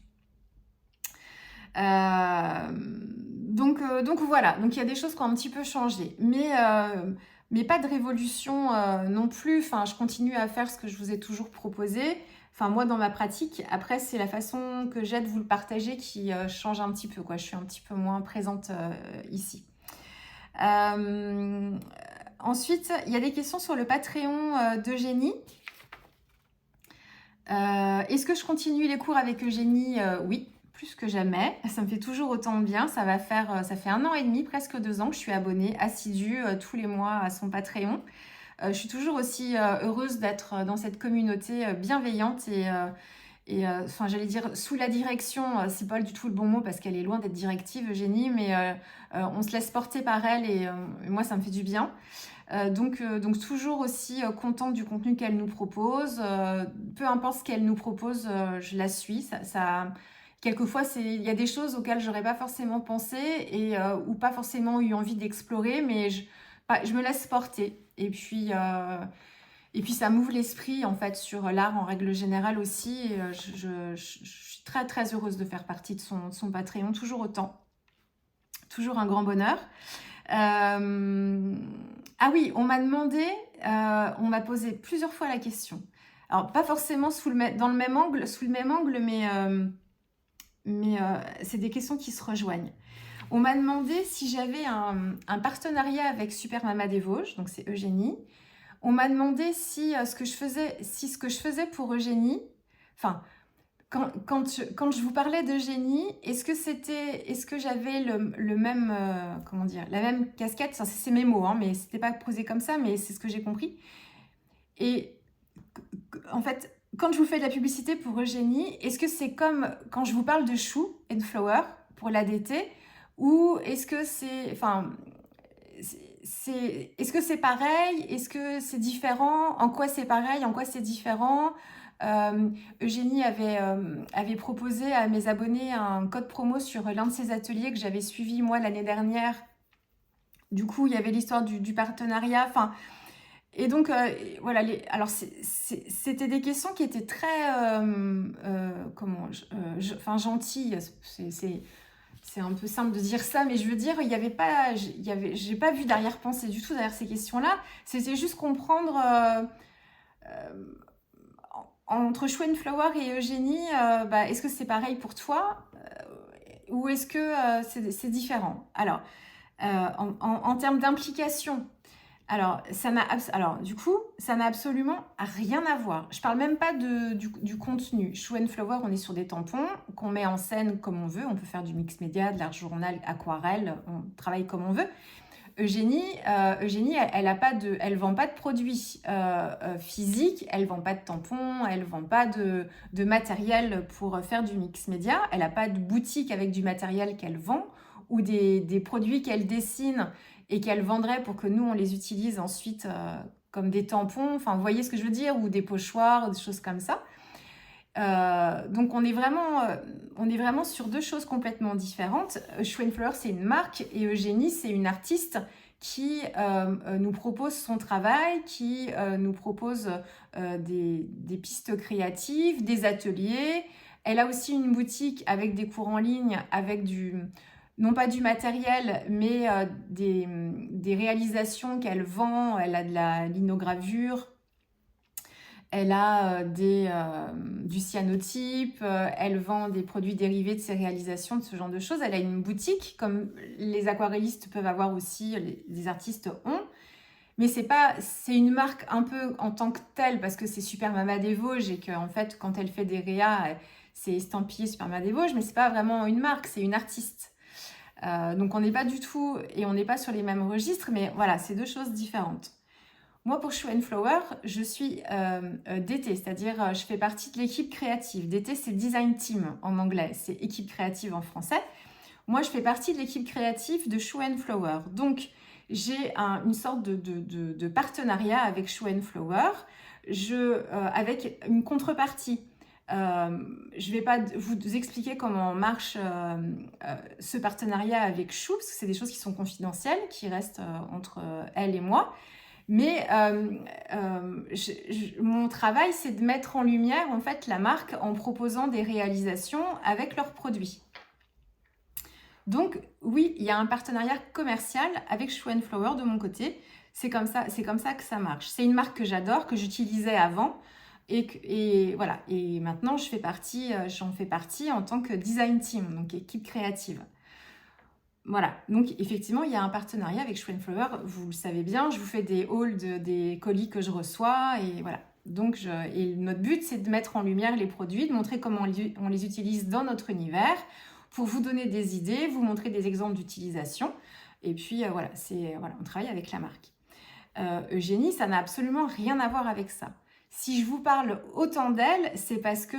Donc voilà, donc il y a des choses qui ont un petit peu changé, mais pas de révolution non plus. Enfin, je continue à faire ce que je vous ai toujours proposé. Enfin, moi, dans ma pratique, après, c'est la façon que j'ai de vous le partager qui change un petit peu, quoi. Je suis un petit peu moins présente ici. Ensuite, il y a des questions sur le Patreon d'Eugénie. Est-ce que je continue les cours avec Eugénie? Oui, plus que jamais. Ça me fait toujours autant de bien. Ça fait 1 an et demi, presque 2 ans que je suis abonnée assidue tous les mois à son Patreon. Je suis toujours aussi heureuse d'être dans cette communauté bienveillante et enfin, j'allais dire sous la direction, c'est pas du tout le bon mot parce qu'elle est loin d'être directive, Eugénie, mais on se laisse porter par elle et moi, ça me fait du bien. Donc toujours aussi contente du contenu qu'elle nous propose. Peu importe ce qu'elle nous propose, je la suis. Quelquefois, il y a des choses auxquelles j'aurais pas forcément pensé ou pas forcément eu envie d'explorer, mais je me laisse porter. Et puis ça m'ouvre l'esprit en fait sur l'art en règle générale aussi. Et, je suis très très heureuse de faire partie de son Patreon, toujours autant. Toujours un grand bonheur. Ah oui, on m'a demandé, on m'a posé plusieurs fois la question. Alors pas forcément sous le même angle, mais c'est des questions qui se rejoignent. On m'a demandé si j'avais un partenariat avec Super Mama des Vosges, donc c'est Eugénie. On m'a demandé si ce que je faisais pour Eugénie, enfin, quand je vous parlais d'Eugénie, est-ce que j'avais le même, comment dire, la même casquette, ça, c'est mes mots, hein, mais c'était pas posé comme ça, mais c'est ce que j'ai compris. Et en fait, quand je vous fais de la publicité pour Eugénie, est-ce que c'est comme quand je vous parle de chou et de flower pour l'ADT, ou est-ce que c'est, enfin, est-ce que c'est pareil? Est-ce que c'est différent? En quoi c'est pareil? En quoi c'est différent? Eugénie avait proposé à mes abonnés un code promo sur l'un de ses ateliers que j'avais suivi moi l'année dernière. Du coup, il y avait l'histoire du partenariat. Enfin, et donc, voilà. Alors, c'était des questions qui étaient très, gentilles. C'est un peu simple de dire ça, mais je veux dire, j'ai pas vu d'arrière-pensée du tout derrière ces questions-là. C'était juste comprendre Entre Show Flower et Eugénie, est-ce que c'est pareil pour toi ou est-ce que c'est différent? Alors, en termes d'implication, alors, du coup, ça n'a absolument rien à voir. Je parle même pas du contenu. Show Flower, on est sur des tampons qu'on met en scène comme on veut. On peut faire du mix média, de l'art journal, aquarelle, on travaille comme on veut. Eugénie, elle vend pas de produits physiques, elle vend pas de tampons, elle vend pas de matériel pour faire du mix média. Elle a pas de boutique avec du matériel qu'elle vend ou des produits qu'elle dessine et qu'elle vendrait pour que nous on les utilise ensuite comme des tampons. Enfin, vous voyez ce que je veux dire, ou des pochoirs, des choses comme ça. Donc on est vraiment sur deux choses complètement différentes. Show Flower, c'est une marque et Eugénie, c'est une artiste qui nous propose son travail, qui nous propose des pistes créatives, des ateliers. Elle a aussi une boutique avec des cours en ligne, avec non pas du matériel, mais des réalisations qu'elle vend. Elle a de la linogravure. Elle a du cyanotype, elle vend des produits dérivés de ses réalisations, de ce genre de choses. Elle a une boutique, comme les aquarellistes peuvent avoir aussi, les artistes ont. Mais c'est une marque un peu en tant que telle, parce que c'est Super Mama des Vosges et qu'en fait, quand elle fait des réas, c'est estampillé Super Mama des Vosges, mais c'est pas vraiment une marque, c'est une artiste. Donc on n'est pas du tout, et on n'est pas sur les mêmes registres, mais voilà, c'est deux choses différentes. Moi, pour Show Flower, je suis DT, c'est-à-dire je fais partie de l'équipe créative. DT, c'est Design Team en anglais, c'est équipe créative en français. Moi, je fais partie de l'équipe créative de Show Flower. Donc, j'ai une sorte de partenariat avec Show Flower, avec une contrepartie. Je ne vais pas vous expliquer comment marche ce partenariat avec Chou, parce que c'est des choses qui sont confidentielles, qui restent entre elle et moi. Mais mon travail, c'est de mettre en lumière en fait la marque en proposant des réalisations avec leurs produits. Donc oui, il y a un partenariat commercial avec Show Flower de mon côté. C'est comme ça que ça marche. C'est une marque que j'adore, que j'utilisais avant. Et voilà. Et maintenant, j'en fais partie en tant que design team, donc équipe créative. Voilà, donc effectivement, il y a un partenariat avec Show Flower, vous le savez bien, je vous fais des hauls des colis que je reçois, et voilà. Donc, et notre but, c'est de mettre en lumière les produits, de montrer comment on les utilise dans notre univers, pour vous donner des idées, vous montrer des exemples d'utilisation, et puis voilà, on travaille avec la marque. Eugénie, ça n'a absolument rien à voir avec ça. Si je vous parle autant d'elle, c'est parce que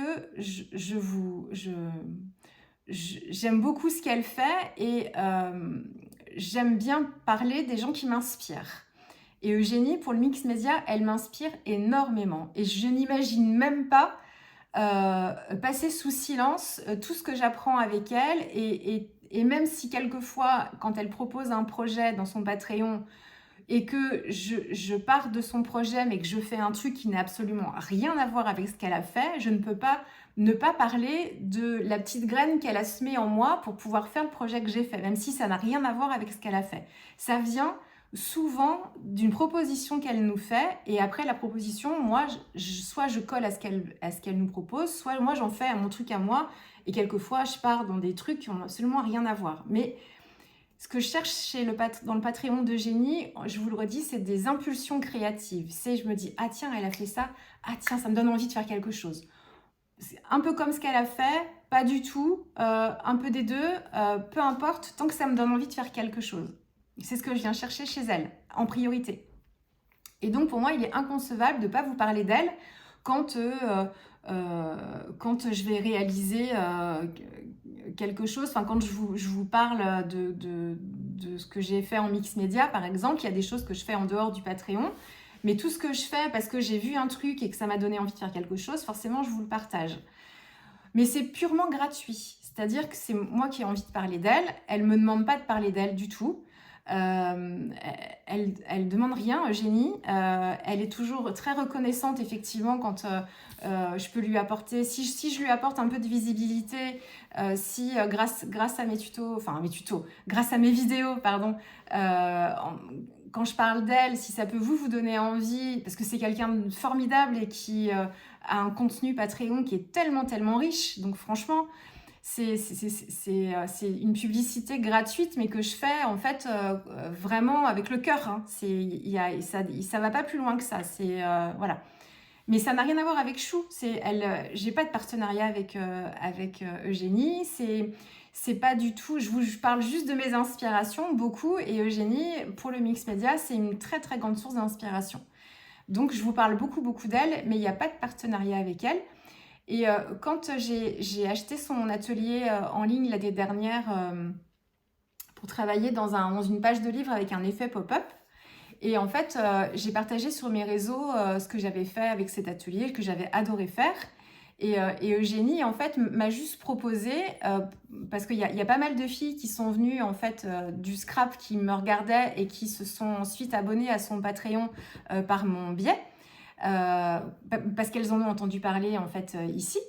j'aime beaucoup ce qu'elle fait et j'aime bien parler des gens qui m'inspirent. Et Eugénie, pour le mix média, elle m'inspire énormément. Et je n'imagine même pas passer sous silence tout ce que j'apprends avec elle. Et même si quelquefois, quand elle propose un projet dans son Patreon et que je pars de son projet, mais que je fais un truc qui n'a absolument rien à voir avec ce qu'elle a fait, je ne peux pas ne pas parler de la petite graine qu'elle a semée en moi pour pouvoir faire le projet que j'ai fait, même si ça n'a rien à voir avec ce qu'elle a fait. Ça vient souvent d'une proposition qu'elle nous fait, et après la proposition, moi, soit je colle à ce qu'elle nous propose, soit moi j'en fais mon truc à moi, et quelquefois je pars dans des trucs qui n'ont absolument rien à voir. Mais ce que je cherche dans le Patreon d'Eugénie, je vous le redis, c'est des impulsions créatives. Je me dis, ah tiens, elle a fait ça, ah tiens, ça me donne envie de faire quelque chose. C'est un peu comme ce qu'elle a fait, pas du tout, un peu des deux, peu importe, tant que ça me donne envie de faire quelque chose. C'est ce que je viens chercher chez elle, en priorité. Et donc pour moi, il est inconcevable de ne pas vous parler d'elle quand je vais réaliser quelque chose, quand je vous parle de ce que j'ai fait en mix média, par exemple, il y a des choses que je fais en dehors du Patreon, mais tout ce que je fais parce que j'ai vu un truc et que ça m'a donné envie de faire quelque chose, forcément, je vous le partage. Mais c'est purement gratuit, c'est-à-dire que c'est moi qui ai envie de parler d'elle, elle ne me demande pas de parler d'elle du tout. Elle demande rien, Eugénie. Elle est toujours très reconnaissante, effectivement, quand je peux lui apporter, si je lui apporte un peu de visibilité, grâce à mes tutos, grâce à mes vidéos, pardon, quand je parle d'elle, si ça peut vous donner envie, parce que c'est quelqu'un de formidable et qui a un contenu Patreon qui est tellement riche. Donc franchement, c'est une publicité gratuite, mais que je fais en fait vraiment avec le cœur. Hein. Ça va pas plus loin que ça. Voilà. Mais ça n'a rien à voir avec Chou. J'ai pas de partenariat avec Eugénie. C'est pas du tout. Je parle juste de mes inspirations beaucoup. Et Eugénie, pour le mix média, c'est une très grande source d'inspiration. Donc je vous parle beaucoup d'elle, mais il n'y a pas de partenariat avec elle. Et quand j'ai acheté son atelier en ligne l'année dernière pour travailler dans une page de livre avec un effet pop-up, et en fait, j'ai partagé sur mes réseaux ce que j'avais fait avec cet atelier, que j'avais adoré faire. Et Eugénie, en fait, m'a juste proposé, parce qu'il y a pas mal de filles qui sont venues, en fait, du scrap, qui me regardaient et qui se sont ensuite abonnées à son Patreon par mon biais, parce qu'elles en ont entendu parler, en fait, ici.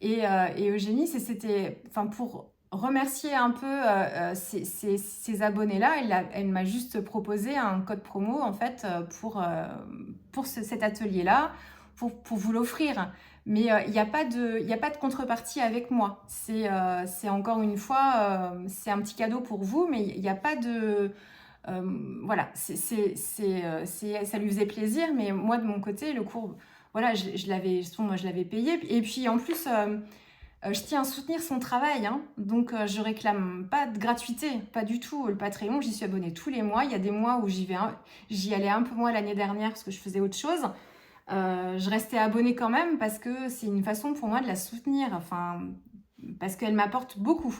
Et Eugénie, c'était pour remercier un peu ces abonnés-là. Elle m'a juste proposé un code promo, en fait, pour cet atelier-là, pour vous l'offrir. Mais il n'y a pas de contrepartie avec moi. C'est encore une fois, c'est un petit cadeau pour vous, mais il n'y a pas de... voilà, ça lui faisait plaisir, mais moi, de mon côté, le cours, voilà, moi, je l'avais payé. Et puis, en plus... je tiens à soutenir son travail, hein. Donc je réclame pas de gratuité, pas du tout. Le Patreon, j'y suis abonnée tous les mois. Il y a des mois où j'y allais un peu moins l'année dernière parce que je faisais autre chose. Je restais abonnée quand même parce que c'est une façon pour moi de la soutenir, parce qu'elle m'apporte beaucoup.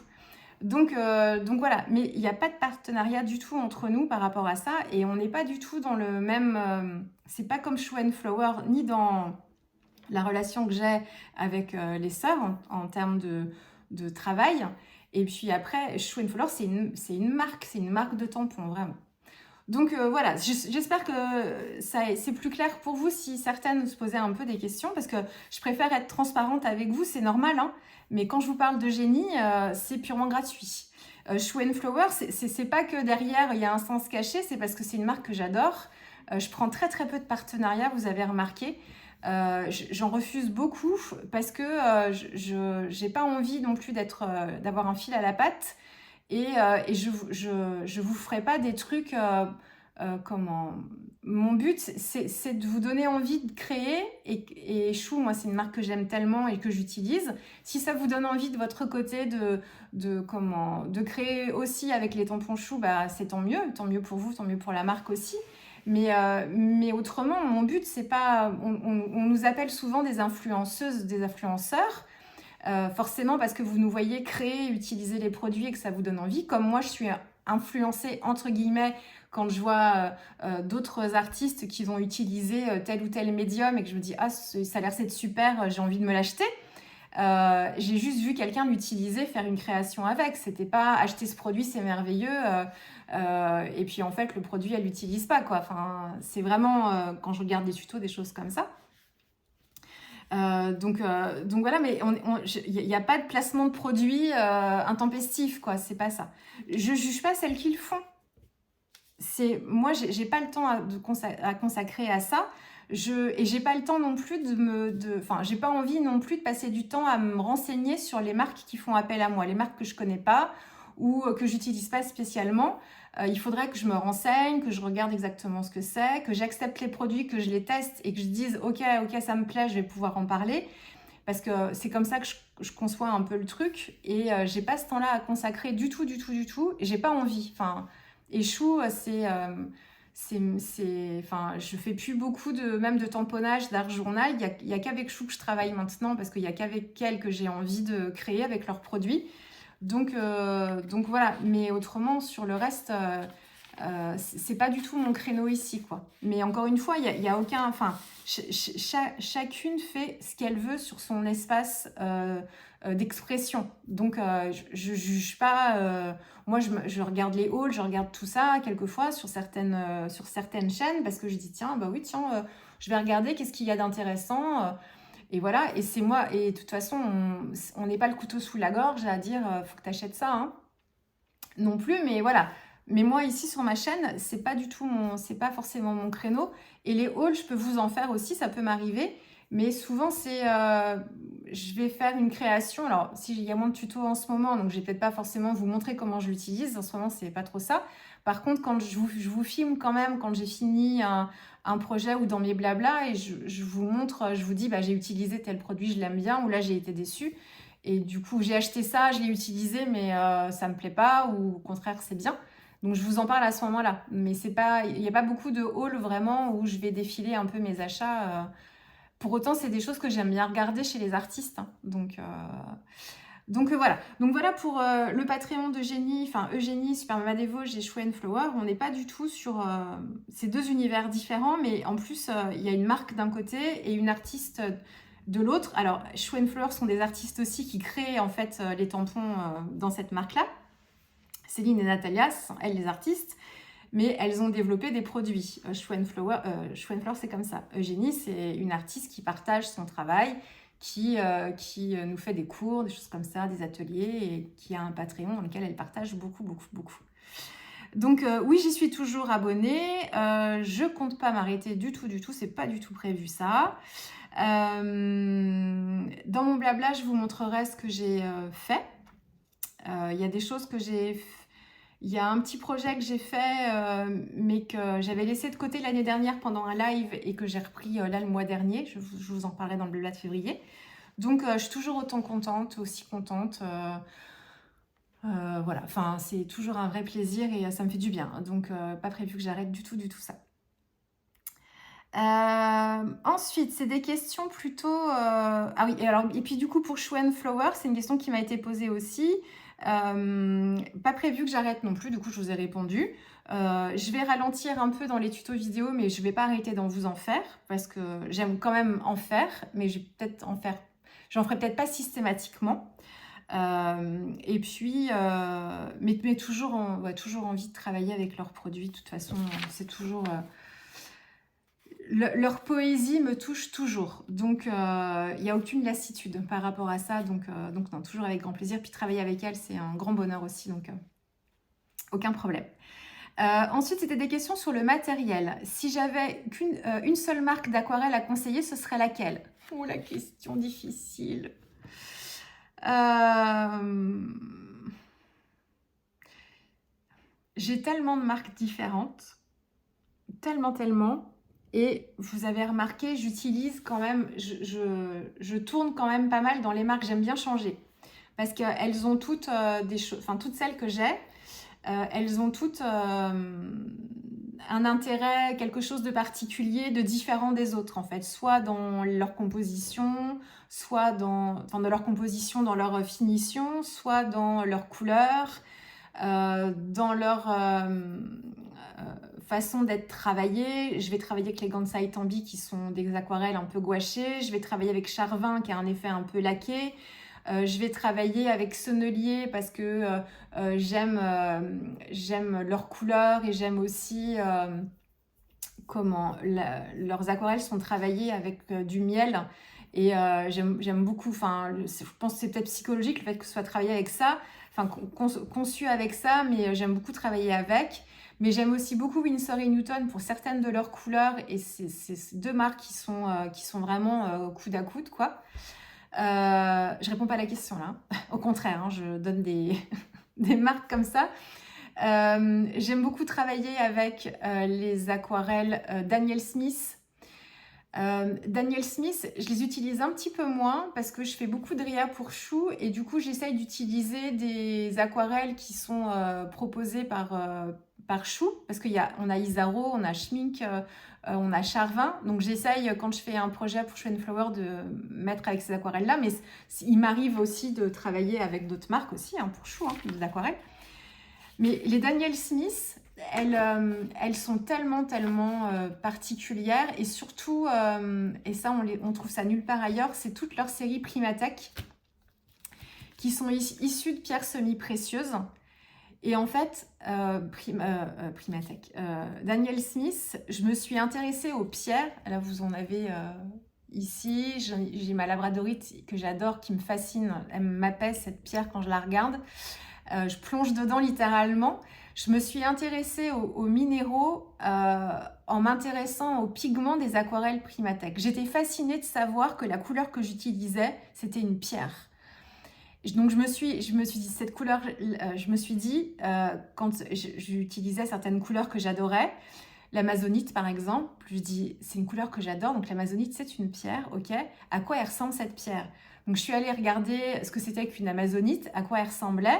Donc voilà, mais il n'y a pas de partenariat du tout entre nous par rapport à ça, et on n'est pas du tout dans le même... c'est pas comme Chou & Flower, ni dans la relation que j'ai avec les sœurs en termes de travail. Et puis après, Chou & Flower, c'est une marque de tampons, vraiment. Donc voilà, j'espère que c'est plus clair pour vous si certaines se posaient un peu des questions, parce que je préfère être transparente avec vous, c'est normal, hein, mais quand je vous parle d'Eugénie, c'est purement gratuit. Chou & Flower, c'est pas que derrière il y a un sens caché, c'est parce que c'est une marque que j'adore. Je prends très peu de partenariats, vous avez remarqué. J'en refuse beaucoup parce que j'ai pas envie non plus d'avoir un fil à la patte, et je vous ferai pas des trucs mon but, c'est de vous donner envie de créer, et Chou, moi, c'est une marque que j'aime tellement et que j'utilise. Si ça vous donne envie de votre côté de créer aussi avec les tampons Chou, bah, c'est tant mieux pour vous, tant mieux pour la marque aussi. Mais autrement, mon but, c'est pas... On nous appelle souvent des influenceuses, des influenceurs, forcément parce que vous nous voyez créer, utiliser les produits et que ça vous donne envie. Comme moi, je suis influencée, entre guillemets, quand je vois d'autres artistes qui vont utiliser tel ou tel médium et que je me dis « Ah, ça a l'air c'est super, j'ai envie de me l'acheter ». J'ai juste vu quelqu'un l'utiliser, faire une création avec. C'était pas acheter ce produit, c'est merveilleux. Et puis en fait, le produit, elle l'utilise pas, quoi. Enfin, c'est vraiment quand je regarde des tutos, des choses comme ça. Donc voilà, mais il n'y a pas de placement de produits intempestif, quoi. C'est pas ça. Je juge pas celles qui le font. Moi, j'ai pas le temps à consacrer à ça. Et j'ai pas le temps non plus j'ai pas envie non plus de passer du temps à me renseigner sur les marques qui font appel à moi, les marques que je connais pas ou que j'utilise pas spécialement. Il faudrait que je me renseigne, que je regarde exactement ce que c'est, que j'accepte les produits, que je les teste et que je dise ok, ça me plaît, je vais pouvoir en parler. Parce que c'est comme ça que je conçois un peu le truc, et j'ai pas ce temps-là à consacrer du tout, et j'ai pas envie. Et Chou, je fais plus beaucoup même de tamponnage, d'art journal. Il y a qu'avec Chou que je travaille maintenant, parce qu'il y a qu'avec elle que j'ai envie de créer avec leurs produits. Donc voilà, mais autrement, sur le reste, c'est pas du tout mon créneau ici, quoi. Mais encore une fois, il y a aucun... chacune fait ce qu'elle veut sur son espace d'expression. Donc, je juge pas... moi, je regarde les hauls, je regarde tout ça, quelquefois, sur certaines chaînes, parce que je dis, tiens, je vais regarder qu'est-ce qu'il y a d'intéressant... Et voilà, et c'est moi, et de toute façon, on n'est pas le couteau sous la gorge à dire faut que tu achètes ça, hein. Non plus, mais voilà. Mais moi, ici sur ma chaîne, c'est pas forcément mon créneau. Et les hauls, je peux vous en faire aussi, ça peut m'arriver. Mais souvent, je vais faire une création. Alors, s'il y a moins de tutos en ce moment, donc je vais peut-être pas forcément vous montrer comment je l'utilise. En ce moment, c'est pas trop ça. Par contre, quand je vous filme quand même, quand j'ai fini un projet ou dans mes blablas, et je vous montre, je vous dis, bah, j'ai utilisé tel produit, je l'aime bien, ou là, j'ai été déçue. Et du coup, j'ai acheté ça, je l'ai utilisé, mais ça me plaît pas, ou au contraire, c'est bien. Donc, je vous en parle à ce moment-là. Mais il n'y a pas beaucoup de hauls vraiment où je vais défiler un peu mes achats. Pour autant, c'est des choses que j'aime bien regarder chez les artistes, hein. Donc voilà. Donc voilà pour le Patreon d'Eugénie, enfin Eugénie, Super Mama des Vosges et Show and Flower. On n'est pas du tout sur ces deux univers différents, mais en plus, il y a une marque d'un côté et une artiste de l'autre. Alors, Show and Flower sont des artistes aussi qui créent en fait les tampons dans cette marque-là. Céline et Natalia, ce sont elles les artistes, mais elles ont développé des produits. Show and Flower, c'est comme ça. Eugénie, c'est une artiste qui partage son travail, qui nous fait des cours, des choses comme ça, des ateliers, et qui a un Patreon dans lequel elle partage beaucoup, beaucoup, beaucoup. Donc oui, j'y suis toujours abonnée. Je compte pas m'arrêter du tout, c'est pas du tout prévu ça. Dans mon blabla, je vous montrerai ce que j'ai fait. Il y a des choses que j'ai... Il y a un petit projet que j'ai fait, mais que j'avais laissé de côté l'année dernière pendant un live et que j'ai repris là le mois dernier. Je vous en parlerai dans le blabla de février. Donc, je suis toujours autant contente, aussi contente. Voilà, enfin, c'est toujours un vrai plaisir et ça me fait du bien. Donc, pas prévu que j'arrête du tout ça. Ensuite, c'est des questions plutôt... Ah oui, et puis du coup, pour Show and Flower, c'est une question qui m'a été posée aussi. Pas prévu que j'arrête non plus, du coup, je vous ai répondu. Je vais ralentir un peu dans les tutos vidéo, mais je vais pas arrêter d'en vous en faire, parce que j'aime quand même en faire, mais j'en ferai peut-être pas systématiquement. Et puis, mais toujours envie de travailler avec leurs produits. De toute façon, c'est toujours... leur poésie me touche toujours, donc il n'y a aucune lassitude par rapport à ça, donc non, toujours avec grand plaisir. Puis travailler avec elle, c'est un grand bonheur aussi, donc aucun problème. Ensuite, c'était des questions sur le matériel. Si j'avais une seule marque d'aquarelle à conseiller, ce serait laquelle? Oh, la question difficile. J'ai tellement de marques différentes, tellement. Et vous avez remarqué, j'utilise quand même, je tourne quand même pas mal dans les marques. J'aime bien changer. Parce qu'elles ont toutes des choses, enfin toutes celles que j'ai, elles ont toutes un intérêt, quelque chose de particulier, de différent des autres en fait. Soit dans leur composition, soit dans leur composition, dans leur finition, soit dans leur couleur, dans leur façon d'être travaillée. Je vais travailler avec les Gansai Tambi qui sont des aquarelles un peu gouachées. Je vais travailler avec Charvin qui a un effet un peu laqué. Je vais travailler avec Sonnelier parce que j'aime leurs couleurs et j'aime aussi comment leurs aquarelles sont travaillées avec du miel. Et j'aime beaucoup, je pense que c'est peut-être psychologique le fait que ce soit travaillé avec ça, conçu avec ça, mais j'aime beaucoup travailler avec. Mais j'aime aussi beaucoup Winsor & Newton pour certaines de leurs couleurs, et c'est deux marques qui sont vraiment coude à coude, quoi. Je réponds pas à la question là, au contraire, hein, je donne des marques comme ça. J'aime beaucoup travailler avec les aquarelles Daniel Smith. Daniel Smith, je les utilise un petit peu moins parce que je fais beaucoup de RIA pour Chou et du coup j'essaye d'utiliser des aquarelles qui sont proposées par Chou parce qu'on a Isaro, on a Schmink, on a Charvin, donc j'essaye quand je fais un projet pour Show and Flower de mettre avec ces aquarelles là, mais il m'arrive aussi de travailler avec d'autres marques aussi hein, pour Chou, hein, des aquarelles. Mais les Daniel Smith, elles sont tellement particulières et surtout, et ça on trouve ça nulle part ailleurs, c'est toute leur série Primatech qui sont issues de pierres semi-précieuses. Et en fait, Primatech, Daniel Smith, je me suis intéressée aux pierres. Là, vous en avez ici. J'ai ma labradorite que j'adore, qui me fascine. Elle m'apaise cette pierre quand je la regarde. Je plonge dedans littéralement Je me suis intéressée aux minéraux en m'intéressant aux pigments des aquarelles Primatech. J'étais fascinée de savoir que la couleur que j'utilisais, c'était une pierre. Donc je me suis dit, cette couleur, je me suis dit, quand j'utilisais certaines couleurs que j'adorais, l'amazonite par exemple, je dis, c'est une couleur que j'adore, donc l'amazonite c'est une pierre, ok, à quoi elle ressemble cette pierre? Donc je suis allée regarder ce que c'était qu'une amazonite, à quoi elle ressemblait,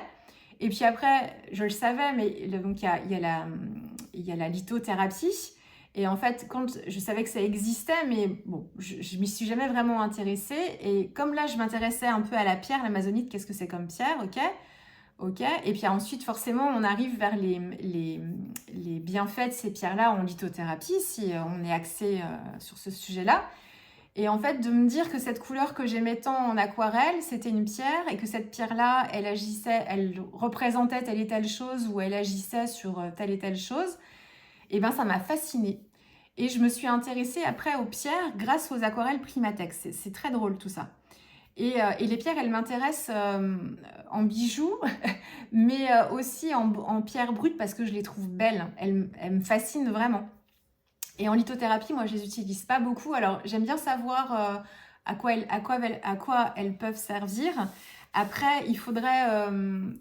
et puis après, je le savais, mais donc il y a la lithothérapie. Et en fait, quand je savais que ça existait, mais bon, je m'y suis jamais vraiment intéressée. Et comme là, je m'intéressais un peu à la pierre, l'amazonite, qu'est-ce que c'est comme pierre, ok? Ok. Et puis ensuite, forcément, on arrive vers les bienfaits de ces pierres-là en lithothérapie, si on est axé sur ce sujet-là. Et en fait, de me dire que cette couleur que j'aimais tant en aquarelle, c'était une pierre, et que cette pierre-là, elle agissait, elle représentait telle et telle chose, ou elle agissait sur telle et telle chose, et ben ça m'a fascinée. Et je me suis intéressée après aux pierres grâce aux aquarelles Primatech. C'est très drôle tout ça. Et les pierres, elles m'intéressent en bijoux, mais aussi en pierres brutes parce que je les trouve belles. Elles me fascinent vraiment. Et en lithothérapie, moi, je les utilise pas beaucoup. Alors, j'aime bien savoir à quoi elles peuvent servir. Après, il faudrait...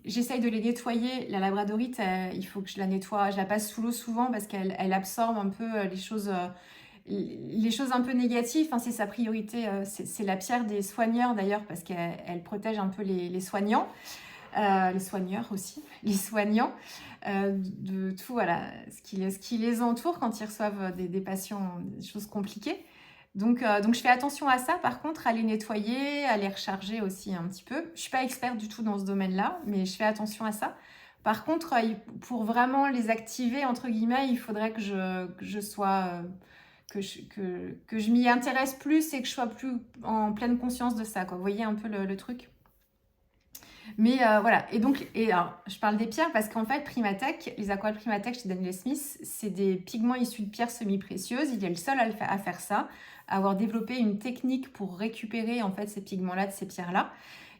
j'essaye de les nettoyer. La labradorite, il faut que je la nettoie. Je la passe sous l'eau souvent parce qu'elle absorbe un peu les choses un peu négatives. Enfin, c'est sa priorité. C'est la pierre des soigneurs, d'ailleurs, parce qu'elle protège un peu les soignants. Les soigneurs aussi, les soignants, de tout voilà, ce qui les entoure quand ils reçoivent des patients, des choses compliquées. Donc je fais attention à ça, par contre, à les nettoyer, à les recharger aussi un petit peu. Je ne suis pas experte du tout dans ce domaine-là, mais je fais attention à ça. Par contre, pour vraiment les activer, entre guillemets, il faudrait que je sois... que je m'y intéresse plus et que je sois plus en pleine conscience de ça, quoi. Vous voyez un peu le truc? Mais voilà, et alors, je parle des pierres parce qu'en fait, Primatech, les aquarelles Primatech chez Daniel Smith, c'est des pigments issus de pierres semi-précieuses. Il est le seul à faire ça, à avoir développé une technique pour récupérer en fait ces pigments-là de ces pierres-là.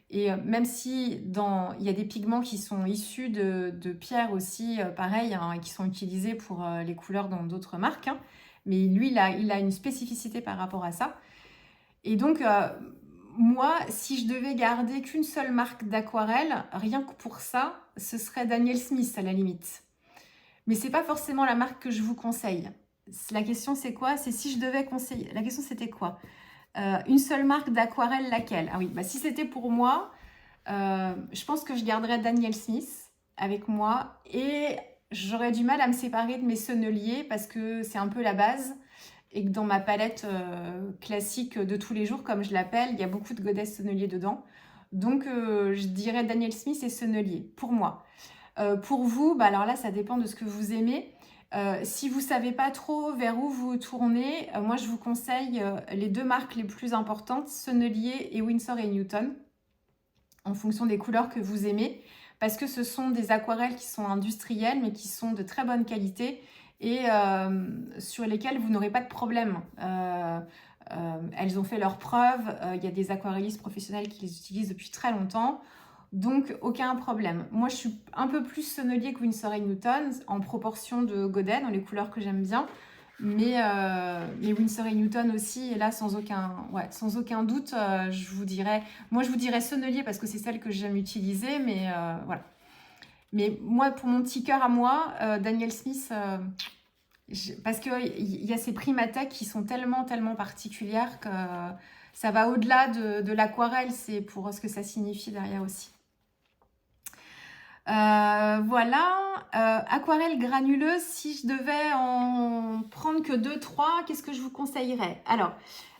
Et même si il y a des pigments qui sont issus de pierres aussi, pareil, hein, qui sont utilisés pour les couleurs dans d'autres marques, hein, mais lui, il a une spécificité par rapport à ça. Et donc, moi, si je devais garder qu'une seule marque d'aquarelle, rien que pour ça, ce serait Daniel Smith à la limite. Mais c'est pas forcément la marque que je vous conseille. La question c'est quoi? C'est si je devais conseiller. La question c'était quoi? Une seule marque d'aquarelle, laquelle? Ah oui, bah si c'était pour moi, je pense que je garderais Daniel Smith avec moi et j'aurais du mal à me séparer de mes sonneliers parce que c'est un peu la base et que dans ma palette classique de tous les jours, comme je l'appelle, il y a beaucoup de goddess sonneliers dedans. Donc, je dirais Daniel Smith et sonnelier, pour moi. Pour vous, bah alors là, ça dépend de ce que vous aimez. Si vous ne savez pas trop vers où vous tournez, moi, je vous conseille les deux marques les plus importantes, Sonnelier et Winsor & Newton, en fonction des couleurs que vous aimez, parce que ce sont des aquarelles qui sont industrielles, mais qui sont de très bonne qualité et sur lesquelles vous n'aurez pas de problème. Elles ont fait leurs preuves, il y a des aquarellistes professionnels qui les utilisent depuis très longtemps, donc aucun problème. Moi, je suis un peu plus sonnelier que Winsor & Newton en proportion de Godet, dans les couleurs que j'aime bien, mais Winsor & Newton aussi, et là, sans aucun doute, je vous dirais sonnelier parce que c'est celle que j'aime utiliser, mais voilà. Mais moi, pour mon petit cœur à moi, Daniel Smith, parce qu'il y a ces Primatech qui sont tellement, tellement particulières que ça va au-delà de l'aquarelle, c'est pour ce que ça signifie derrière aussi. Voilà, aquarelle granuleuse, si je devais en prendre que 2-3, qu'est-ce que je vous conseillerais? Alors,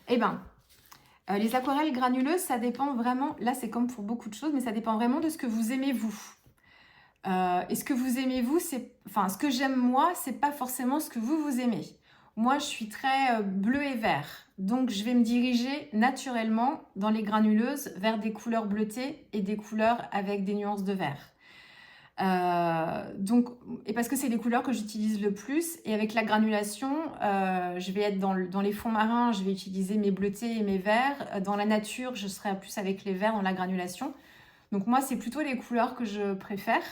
les aquarelles granuleuses, ça dépend vraiment, là c'est comme pour beaucoup de choses, mais ça dépend vraiment de ce que vous aimez vous. Et ce que vous aimez vous, ce que j'aime moi, c'est pas forcément ce que vous aimez. Moi, je suis très bleu et vert, donc je vais me diriger naturellement dans les granuleuses vers des couleurs bleutées et des couleurs avec des nuances de vert. Et parce que c'est les couleurs que j'utilise le plus, et avec la granulation, je vais être dans les fonds marins, je vais utiliser mes bleutés et mes verts. Dans la nature, je serai plus avec les verts dans la granulation. Donc moi, c'est plutôt les couleurs que je préfère.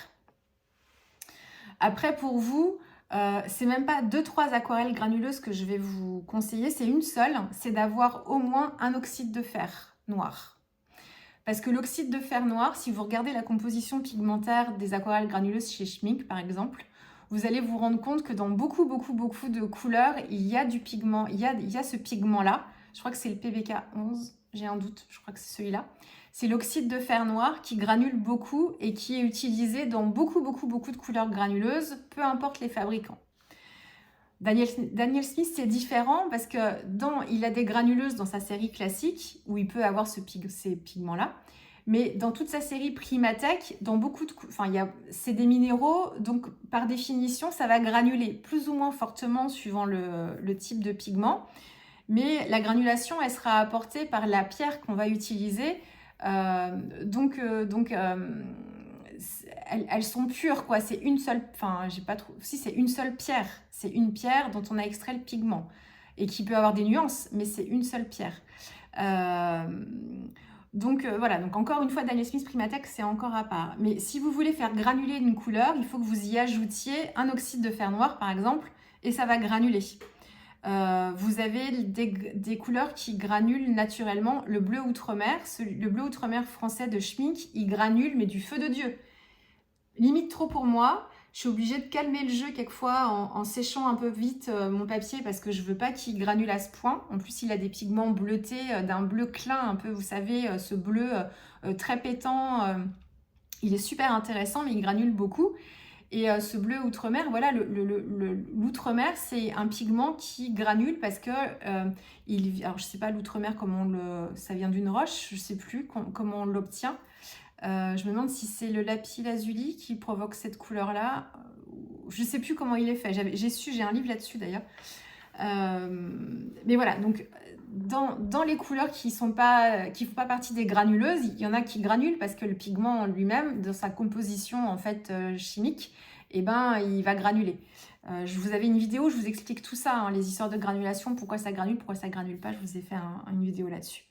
Après, pour vous, c'est même pas 2-3 aquarelles granuleuses que je vais vous conseiller, c'est une seule, c'est d'avoir au moins un oxyde de fer noir. Parce que l'oxyde de fer noir, si vous regardez la composition pigmentaire des aquarelles granuleuses chez Schmincke, par exemple, vous allez vous rendre compte que dans beaucoup de couleurs, il y a du pigment, il y a ce pigment-là. Je crois que c'est le PBK 11, j'ai un doute, je crois que c'est celui-là. C'est l'oxyde de fer noir qui granule beaucoup et qui est utilisé dans beaucoup de couleurs granuleuses, peu importe les fabricants. Daniel Smith, c'est différent parce que il a des granuleuses dans sa série classique où il peut avoir ces pigments-là. Mais dans toute sa série Primatech, dans c'est des minéraux, donc par définition, ça va granuler plus ou moins fortement suivant le type de pigment. Mais la granulation, elle sera apportée par la pierre qu'on va utiliser. Elles sont pures, quoi. C'est une seule, c'est une seule pierre. C'est une pierre dont on a extrait le pigment et qui peut avoir des nuances, mais c'est une seule pierre. Voilà, donc encore une fois, Daniel Smith Primatech, c'est encore à part. Mais si vous voulez faire granuler une couleur, il faut que vous y ajoutiez un oxyde de fer noir, par exemple, et ça va granuler. Vous avez des couleurs qui granulent naturellement. Le bleu outre-mer, le bleu outre-mer français de Schmincke, il granule, mais du feu de Dieu. Limite trop pour moi. Je suis obligée de calmer le jeu quelquefois en séchant un peu vite mon papier parce que je veux pas qu'il granule à ce point. En plus, il a des pigments bleutés, d'un bleu clin un peu, vous savez, ce bleu très pétant. Il est super intéressant, mais il granule beaucoup. Et ce bleu outre-mer, voilà, l'outre-mer, c'est un pigment qui granule parce que, alors je sais pas l'outre-mer, ça vient d'une roche, je sais plus comment on l'obtient. Je me demande si c'est le lapis-lazuli qui provoque cette couleur-là. Je sais plus comment il est fait. J'ai un livre là-dessus d'ailleurs. Mais voilà, donc dans les couleurs qui font pas partie des granuleuses, il y en a qui granulent parce que le pigment en lui-même, dans sa composition en fait chimique, il va granuler. Je vous avais une vidéo, je vous explique tout ça, hein, les histoires de granulation, pourquoi ça granule pas. Je vous ai fait une vidéo là-dessus.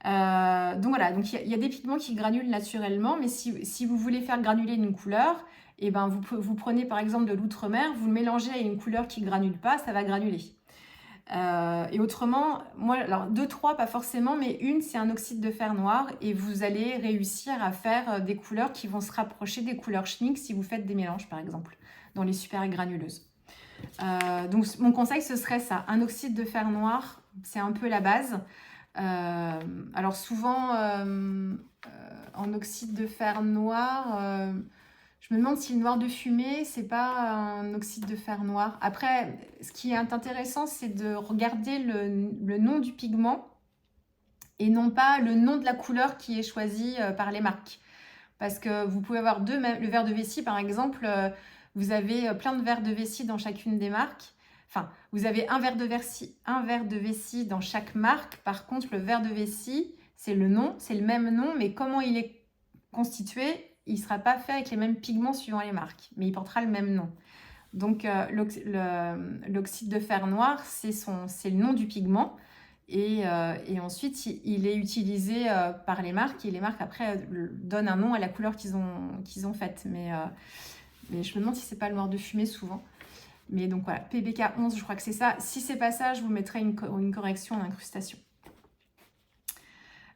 Donc voilà, donc il y a des pigments qui granulent naturellement, mais si vous voulez faire granuler une couleur, vous prenez par exemple de l'outre-mer, vous le mélangez à une couleur qui granule pas, ça va granuler. Et autrement, moi, alors 2-3 pas forcément, mais une c'est un oxyde de fer noir et vous allez réussir à faire des couleurs qui vont se rapprocher des couleurs Schmincke si vous faites des mélanges par exemple, dans les super granuleuses. Donc mon conseil ce serait ça, un oxyde de fer noir, c'est un peu la base. Alors souvent en oxyde de fer noir, je me demande si le noir de fumée c'est pas un oxyde de fer noir. Après, ce qui est intéressant, c'est de regarder le nom du pigment et non pas le nom de la couleur qui est choisi par les marques. Parce que vous pouvez avoir le verre de vessie par exemple, vous avez plein de verres de vessie dans chacune des marques. Enfin, vous avez un verre de vessie dans chaque marque. Par contre, le verre de vessie, c'est le nom, c'est le même nom, mais comment il est constitué, il ne sera pas fait avec les mêmes pigments suivant les marques, mais il portera le même nom. Donc, l'oxyde de fer noir, c'est le nom du pigment. Et ensuite, il est utilisé par les marques. Et les marques, après, donnent un nom à la couleur qu'ils ont faite. Mais je me demande si ce n'est pas le noir de fumée, souvent. Mais donc voilà, PBK 11, je crois que c'est ça. Si c'est pas ça, je vous mettrai une correction en incrustation.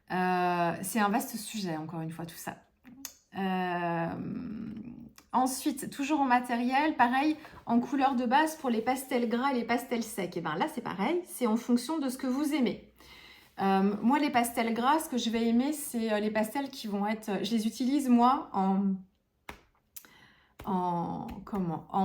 C'est un vaste sujet, encore une fois, tout ça. Ensuite, toujours en matériel, pareil, en couleur de base pour les pastels gras et les pastels secs. Et bien là, c'est pareil, c'est en fonction de ce que vous aimez. Moi, les pastels gras, ce que je vais aimer, c'est les pastels qui vont être... Je les utilise, moi, en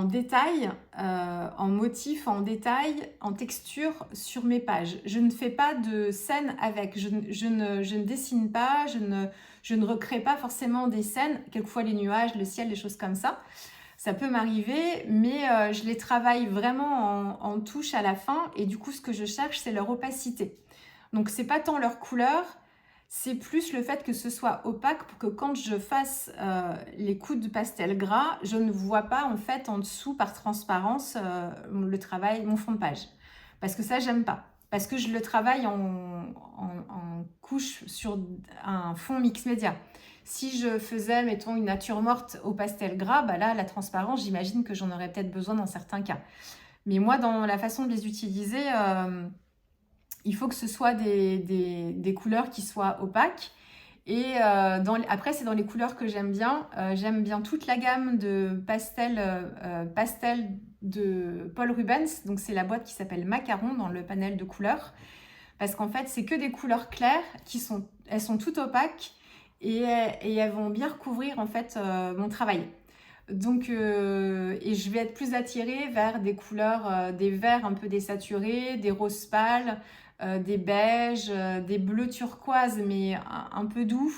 détail, en motif, en détail, en texture sur mes pages. Je ne fais pas de scènes avec, je ne dessine pas, je ne recrée pas forcément des scènes, quelquefois les nuages, le ciel, des choses comme ça. Ça peut m'arriver, mais je les travaille vraiment en touche à la fin et du coup, ce que je cherche, c'est leur opacité. Donc, c'est pas tant leur couleur, c'est plus le fait que ce soit opaque pour que quand je fasse les coups de pastel gras, je ne vois pas en fait en dessous par transparence le travail, mon fond de page. Parce que ça, j'aime pas. Parce que je le travaille en couche sur un fond mix média. Si je faisais, mettons, une nature morte au pastel gras, bah là, la transparence, j'imagine que j'en aurais peut-être besoin dans certains cas. Mais moi, dans la façon de les utiliser, il faut que ce soit des couleurs qui soient opaques. Et après, c'est dans les couleurs que j'aime bien. J'aime bien toute la gamme de pastel de Paul Rubens. Donc, c'est la boîte qui s'appelle Macaron dans le panel de couleurs. Parce qu'en fait, c'est que des couleurs claires elles sont toutes opaques et elles vont bien recouvrir en fait mon travail. Donc, et je vais être plus attirée vers des couleurs, des verts un peu désaturés, des roses pâles, des beiges, des bleus turquoise mais un peu doux.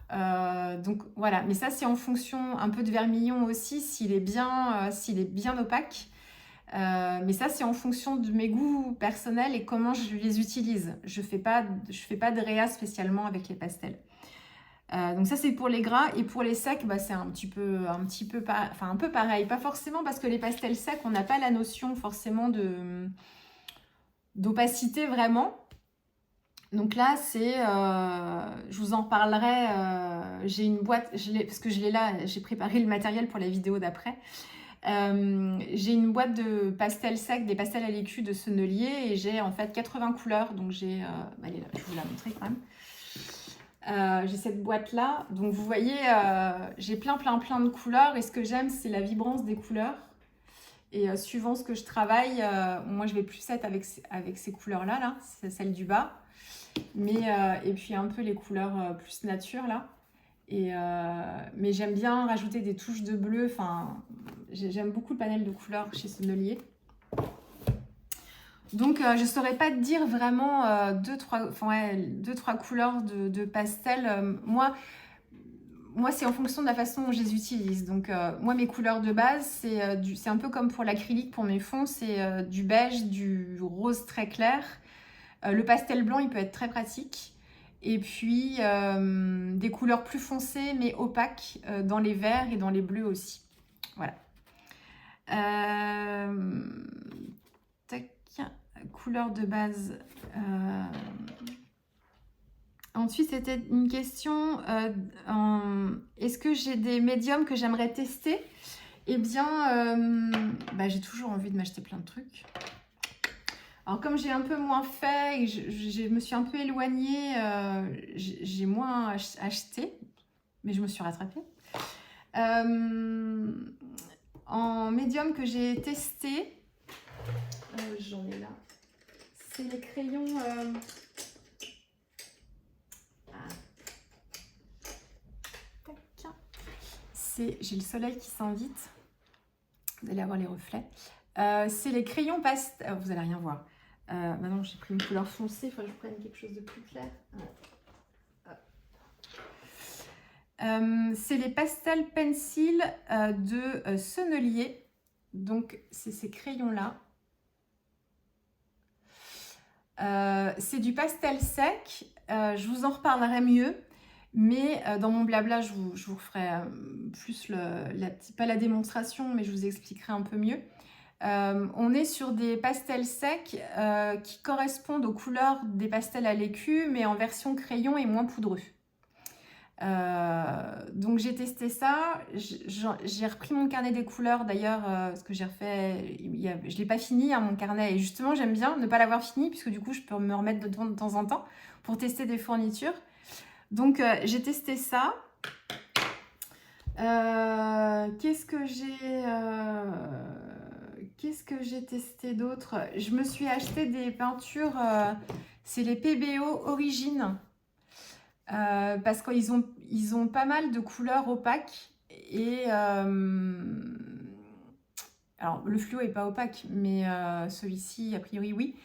Donc voilà, mais ça c'est en fonction un peu de vermillon aussi s'il est bien opaque. Mais ça c'est en fonction de mes goûts personnels et comment je les utilise. Je fais pas de réa spécialement avec les pastels. Donc ça c'est pour les gras et pour les secs bah, c'est un peu pareil, pas forcément parce que les pastels secs on n'a pas la notion forcément d'opacité vraiment. Donc là c'est je vous en reparlerai, j'ai une boîte, parce que je l'ai là, j'ai préparé le matériel pour la vidéo d'après. J'ai une boîte de pastels secs, des pastels à l'écu de Sennelier et j'ai en fait 80 couleurs, donc j'ai elle est là, je vais vous la montrer quand même. J'ai cette boîte là, donc vous voyez j'ai plein de couleurs et ce que j'aime c'est la vibrance des couleurs et suivant ce que je travaille, moi je vais plus être avec ces couleurs là, c'est celle du bas, mais et puis un peu les couleurs plus nature là, et mais j'aime bien rajouter des touches de bleu, enfin j'aime beaucoup le panel de couleurs chez Sennelier. Donc, je ne saurais pas te dire vraiment 2-3 couleurs de pastel. Moi, c'est en fonction de la façon dont je les utilise. Donc, moi, mes couleurs de base, c'est un peu comme pour l'acrylique, pour mes fonds, c'est du beige, du rose très clair. Le pastel blanc, il peut être très pratique. Et puis, des couleurs plus foncées, mais opaques, dans les verts et dans les bleus aussi. Voilà. Tac. Couleur de base. Ensuite, c'était une question, est-ce que j'ai des médiums que j'aimerais tester? Eh bien, j'ai toujours envie de m'acheter plein de trucs. Alors, comme j'ai un peu moins fait et je me suis un peu éloignée, j'ai moins acheté, mais je me suis rattrapée. En médium que j'ai testé, j'en ai là. C'est les crayons. J'ai le soleil qui s'invite. Vous allez avoir les reflets. C'est les crayons pastel. Vous allez rien voir. Maintenant, j'ai pris une couleur foncée. Il faut que je prenne quelque chose de plus clair. C'est les pastels pencil de Sennelier. Donc, c'est ces crayons-là. C'est du pastel sec, je vous en reparlerai mieux, mais dans mon blabla, je vous ferai plus pas la démonstration, mais je vous expliquerai un peu mieux. On est sur des pastels secs qui correspondent aux couleurs des pastels à l'écu, mais en version crayon et moins poudreux. Donc j'ai testé ça, j'ai repris mon carnet des couleurs d'ailleurs, parce que j'ai refait, je l'ai pas fini mon carnet, et justement j'aime bien ne pas l'avoir fini puisque du coup je peux me remettre dedans de temps en temps pour tester des fournitures. Donc j'ai testé ça. Qu'est-ce que j'ai testé d'autre? Je me suis acheté des peintures, c'est les PBO Origine. Parce qu'ils ont pas mal de couleurs opaques et alors le fluo est pas opaque mais celui-ci a priori oui,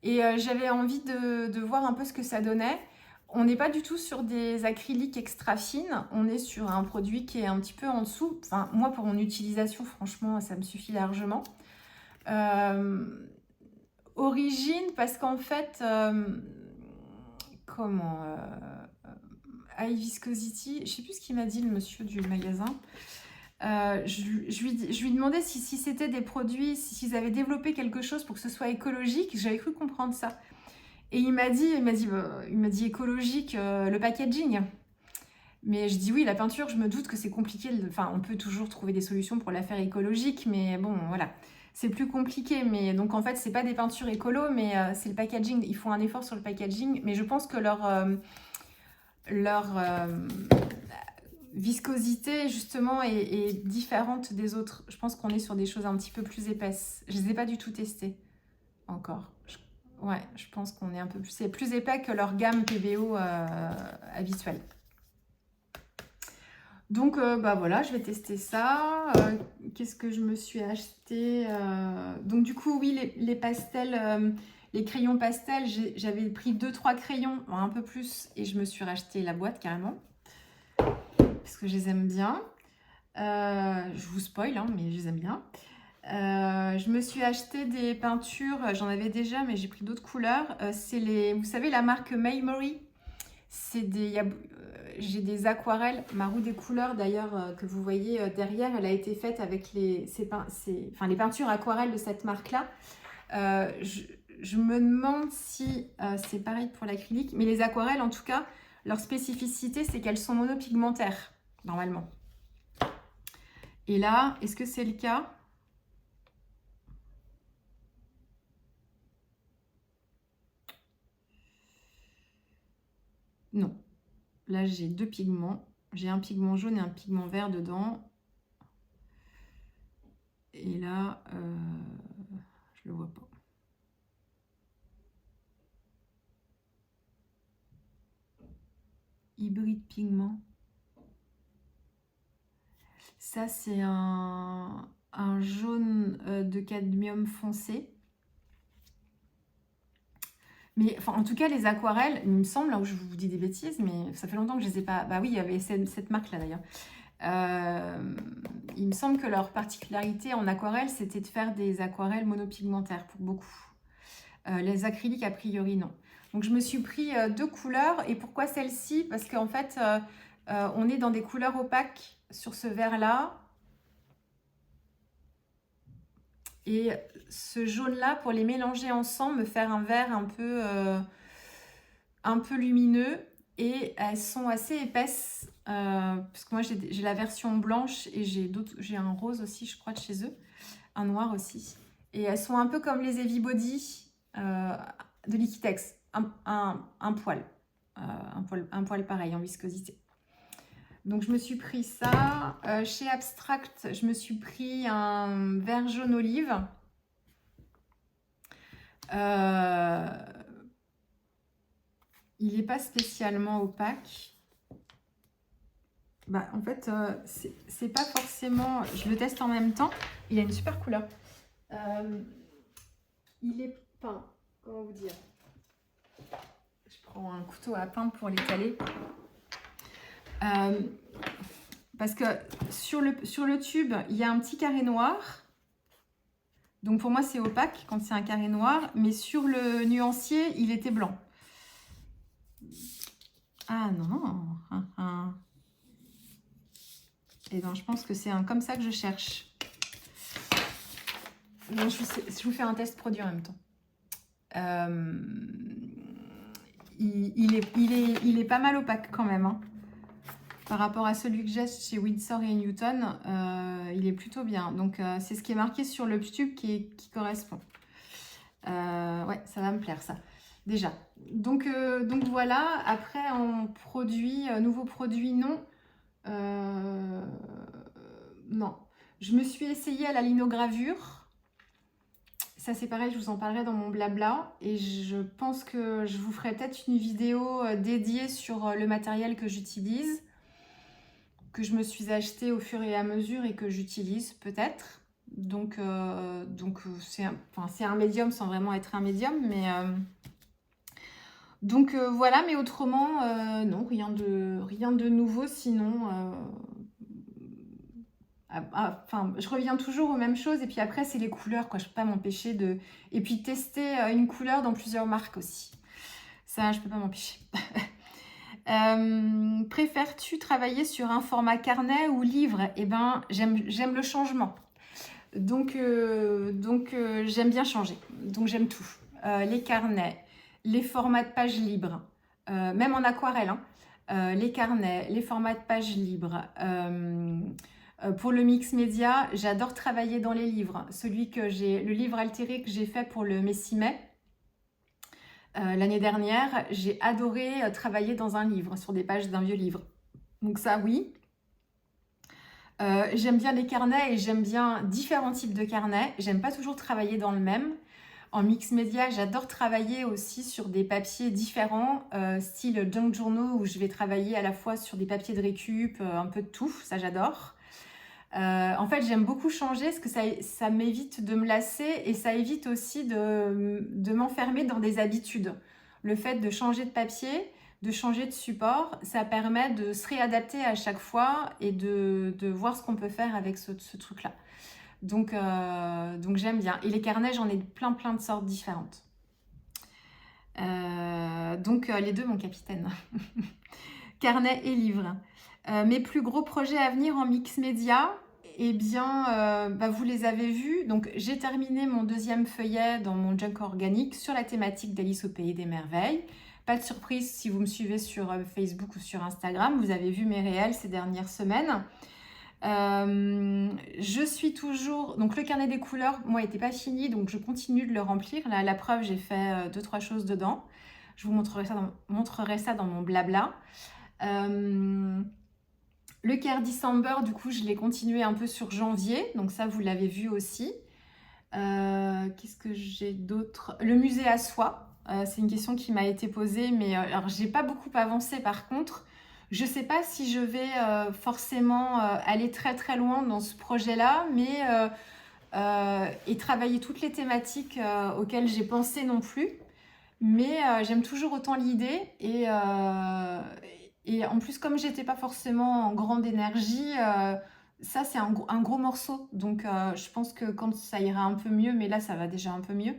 et j'avais envie de voir un peu ce que ça donnait. On n'est pas du tout sur des acryliques extra fines, on est sur un produit qui est un petit peu en dessous. Enfin moi pour mon utilisation franchement ça me suffit largement. Origine parce qu'en fait High Viscosity, je ne sais plus ce qu'il m'a dit le monsieur du magasin. Je lui demandais si c'était des produits, s'ils avaient développé quelque chose pour que ce soit écologique. J'avais cru comprendre ça. Et il m'a dit écologique, le packaging. Mais je dis oui, la peinture, je me doute que c'est compliqué. Enfin, on peut toujours trouver des solutions pour la faire écologique, mais bon, voilà. C'est plus compliqué. Mais donc, en fait, c'est pas des peintures écolo, mais c'est le packaging. Ils font un effort sur le packaging. Mais je pense que leur viscosité, justement, est différente des autres. Je pense qu'on est sur des choses un petit peu plus épaisses. Je les ai pas du tout testées encore. Ouais, je pense qu'on est un peu plus... C'est plus épais que leur gamme PBO habituelle. Donc, bah voilà, je vais tester ça. Qu'est-ce que je me suis acheté donc, du coup, oui, les pastels, les crayons pastels, j'avais pris 2-3 crayons, un peu plus, et je me suis racheté la boîte carrément. Parce que je les aime bien. Je vous spoil, hein, mais je les aime bien. Je me suis acheté des peintures, j'en avais déjà, mais j'ai pris d'autres couleurs. C'est vous savez, la marque Maymory. J'ai des aquarelles, ma roue des couleurs d'ailleurs que vous voyez derrière, elle a été faite avec les peintures aquarelles de cette marque-là. Je me demande si c'est pareil pour l'acrylique, mais les aquarelles en tout cas, leur spécificité c'est qu'elles sont monopigmentaires normalement. Et là, est-ce que c'est le cas ? Non. Là, j'ai 2 pigments. J'ai un pigment jaune et un pigment vert dedans. Et là, je le vois pas. Hybride pigment. Ça, c'est un jaune de cadmium foncé. Mais enfin, en tout cas, les aquarelles, il me semble, là où je vous dis des bêtises, mais ça fait longtemps que je les ai pas... Bah oui, il y avait cette marque-là d'ailleurs. Il me semble que leur particularité en aquarelle, c'était de faire des aquarelles monopigmentaires pour beaucoup. Les acryliques, a priori, non. Donc, je me suis pris 2 couleurs. Et pourquoi celle-ci ? Parce qu'en fait, on est dans des couleurs opaques sur ce vert-là. Et ce jaune-là, pour les mélanger ensemble, me faire un vert un peu lumineux. Et elles sont assez épaisses. Parce que moi, j'ai la version blanche et j'ai un rose aussi, je crois, de chez eux. Un noir aussi. Et elles sont un peu comme les Heavy Body de Liquitex. Un poil. Un poil pareil en viscosité. Donc, je me suis pris ça. Chez Abstract, je me suis pris un vert jaune olive. Il n'est pas spécialement opaque. Bah, en fait, c'est pas forcément... Je le teste en même temps. Il a une super couleur. Il est peint. Comment vous dire ? Je prends un couteau à peindre pour l'étaler. Parce que sur le tube, il y a un petit carré noir. Donc pour moi, c'est opaque quand c'est un carré noir. Mais sur le nuancier, il était blanc. Ah non. Et donc je pense que c'est comme ça que je cherche. Donc, je vous fais un test produit en même temps. Il est pas mal opaque quand même. Hein. Par rapport à celui que j'ai chez Winsor & Newton, il est plutôt bien. Donc, c'est ce qui est marqué sur le tube qui correspond. Ouais, ça va me plaire, ça. Déjà. Donc voilà. Après, en produit, nouveau produit, non. Non. Je me suis essayée à la linogravure. Ça, c'est pareil, je vous en parlerai dans mon blabla. Et je pense que je vous ferai peut-être une vidéo dédiée sur le matériel que j'utilise, que je me suis acheté au fur et à mesure et que j'utilise peut-être. Donc c'est un médium sans vraiment être un médium. Mais voilà, mais autrement, non, rien de nouveau sinon... Enfin, je reviens toujours aux mêmes choses et puis après c'est les couleurs quoi, je peux pas m'empêcher de... Et puis tester une couleur dans plusieurs marques aussi, ça je peux pas m'empêcher. Préfères-tu travailler sur un format carnet ou livre? Eh ben j'aime le changement, donc j'aime bien changer, donc j'aime tout. Les carnets, les formats de pages libres, même en aquarelle, hein. les carnets, les formats de pages libres. Pour le mix média, j'adore travailler dans les livres. Le livre altéré que j'ai fait pour le Messi-Mai, l'année dernière, j'ai adoré travailler dans un livre, sur des pages d'un vieux livre. Donc ça, oui. J'aime bien les carnets et j'aime bien différents types de carnets. J'aime pas toujours travailler dans le même. En mix média, j'adore travailler aussi sur des papiers différents, style junk journaux, où je vais travailler à la fois sur des papiers de récup, un peu de tout, ça j'adore. En fait, j'aime beaucoup changer parce que ça m'évite de me lasser et ça évite aussi de m'enfermer dans des habitudes. Le fait de changer de papier, de changer de support, ça permet de se réadapter à chaque fois et de voir ce qu'on peut faire avec ce truc-là. Donc j'aime bien. Et les carnets, j'en ai plein de sortes différentes. Les deux, mon capitaine. Carnet et livre. Mes plus gros projets à venir en mix média, eh bien, vous les avez vus. Donc, j'ai terminé mon deuxième feuillet dans mon junk organique sur la thématique d'Alice au Pays des Merveilles. Pas de surprise si vous me suivez sur Facebook ou sur Instagram. Vous avez vu mes réels ces dernières semaines. Je suis toujours... Donc, le carnet des couleurs, moi, n'était pas fini. Donc, je continue de le remplir. Là, la preuve, j'ai fait 2-3 choses dedans. Je vous montrerai ça dans mon blabla. Le Care December, du coup, je l'ai continué un peu sur janvier. Donc ça, vous l'avez vu aussi. Qu'est-ce que j'ai d'autre? Le musée à soi. C'est une question qui m'a été posée. Mais alors, j'ai pas beaucoup avancé par contre. Je sais pas si je vais forcément aller très loin dans ce projet-là. Et travailler toutes les thématiques auxquelles j'ai pensé non plus. Mais j'aime toujours autant l'idée et en plus, comme j'étais pas forcément en grande énergie, ça c'est un gros morceau. Donc je pense que quand ça ira un peu mieux, mais là ça va déjà un peu mieux,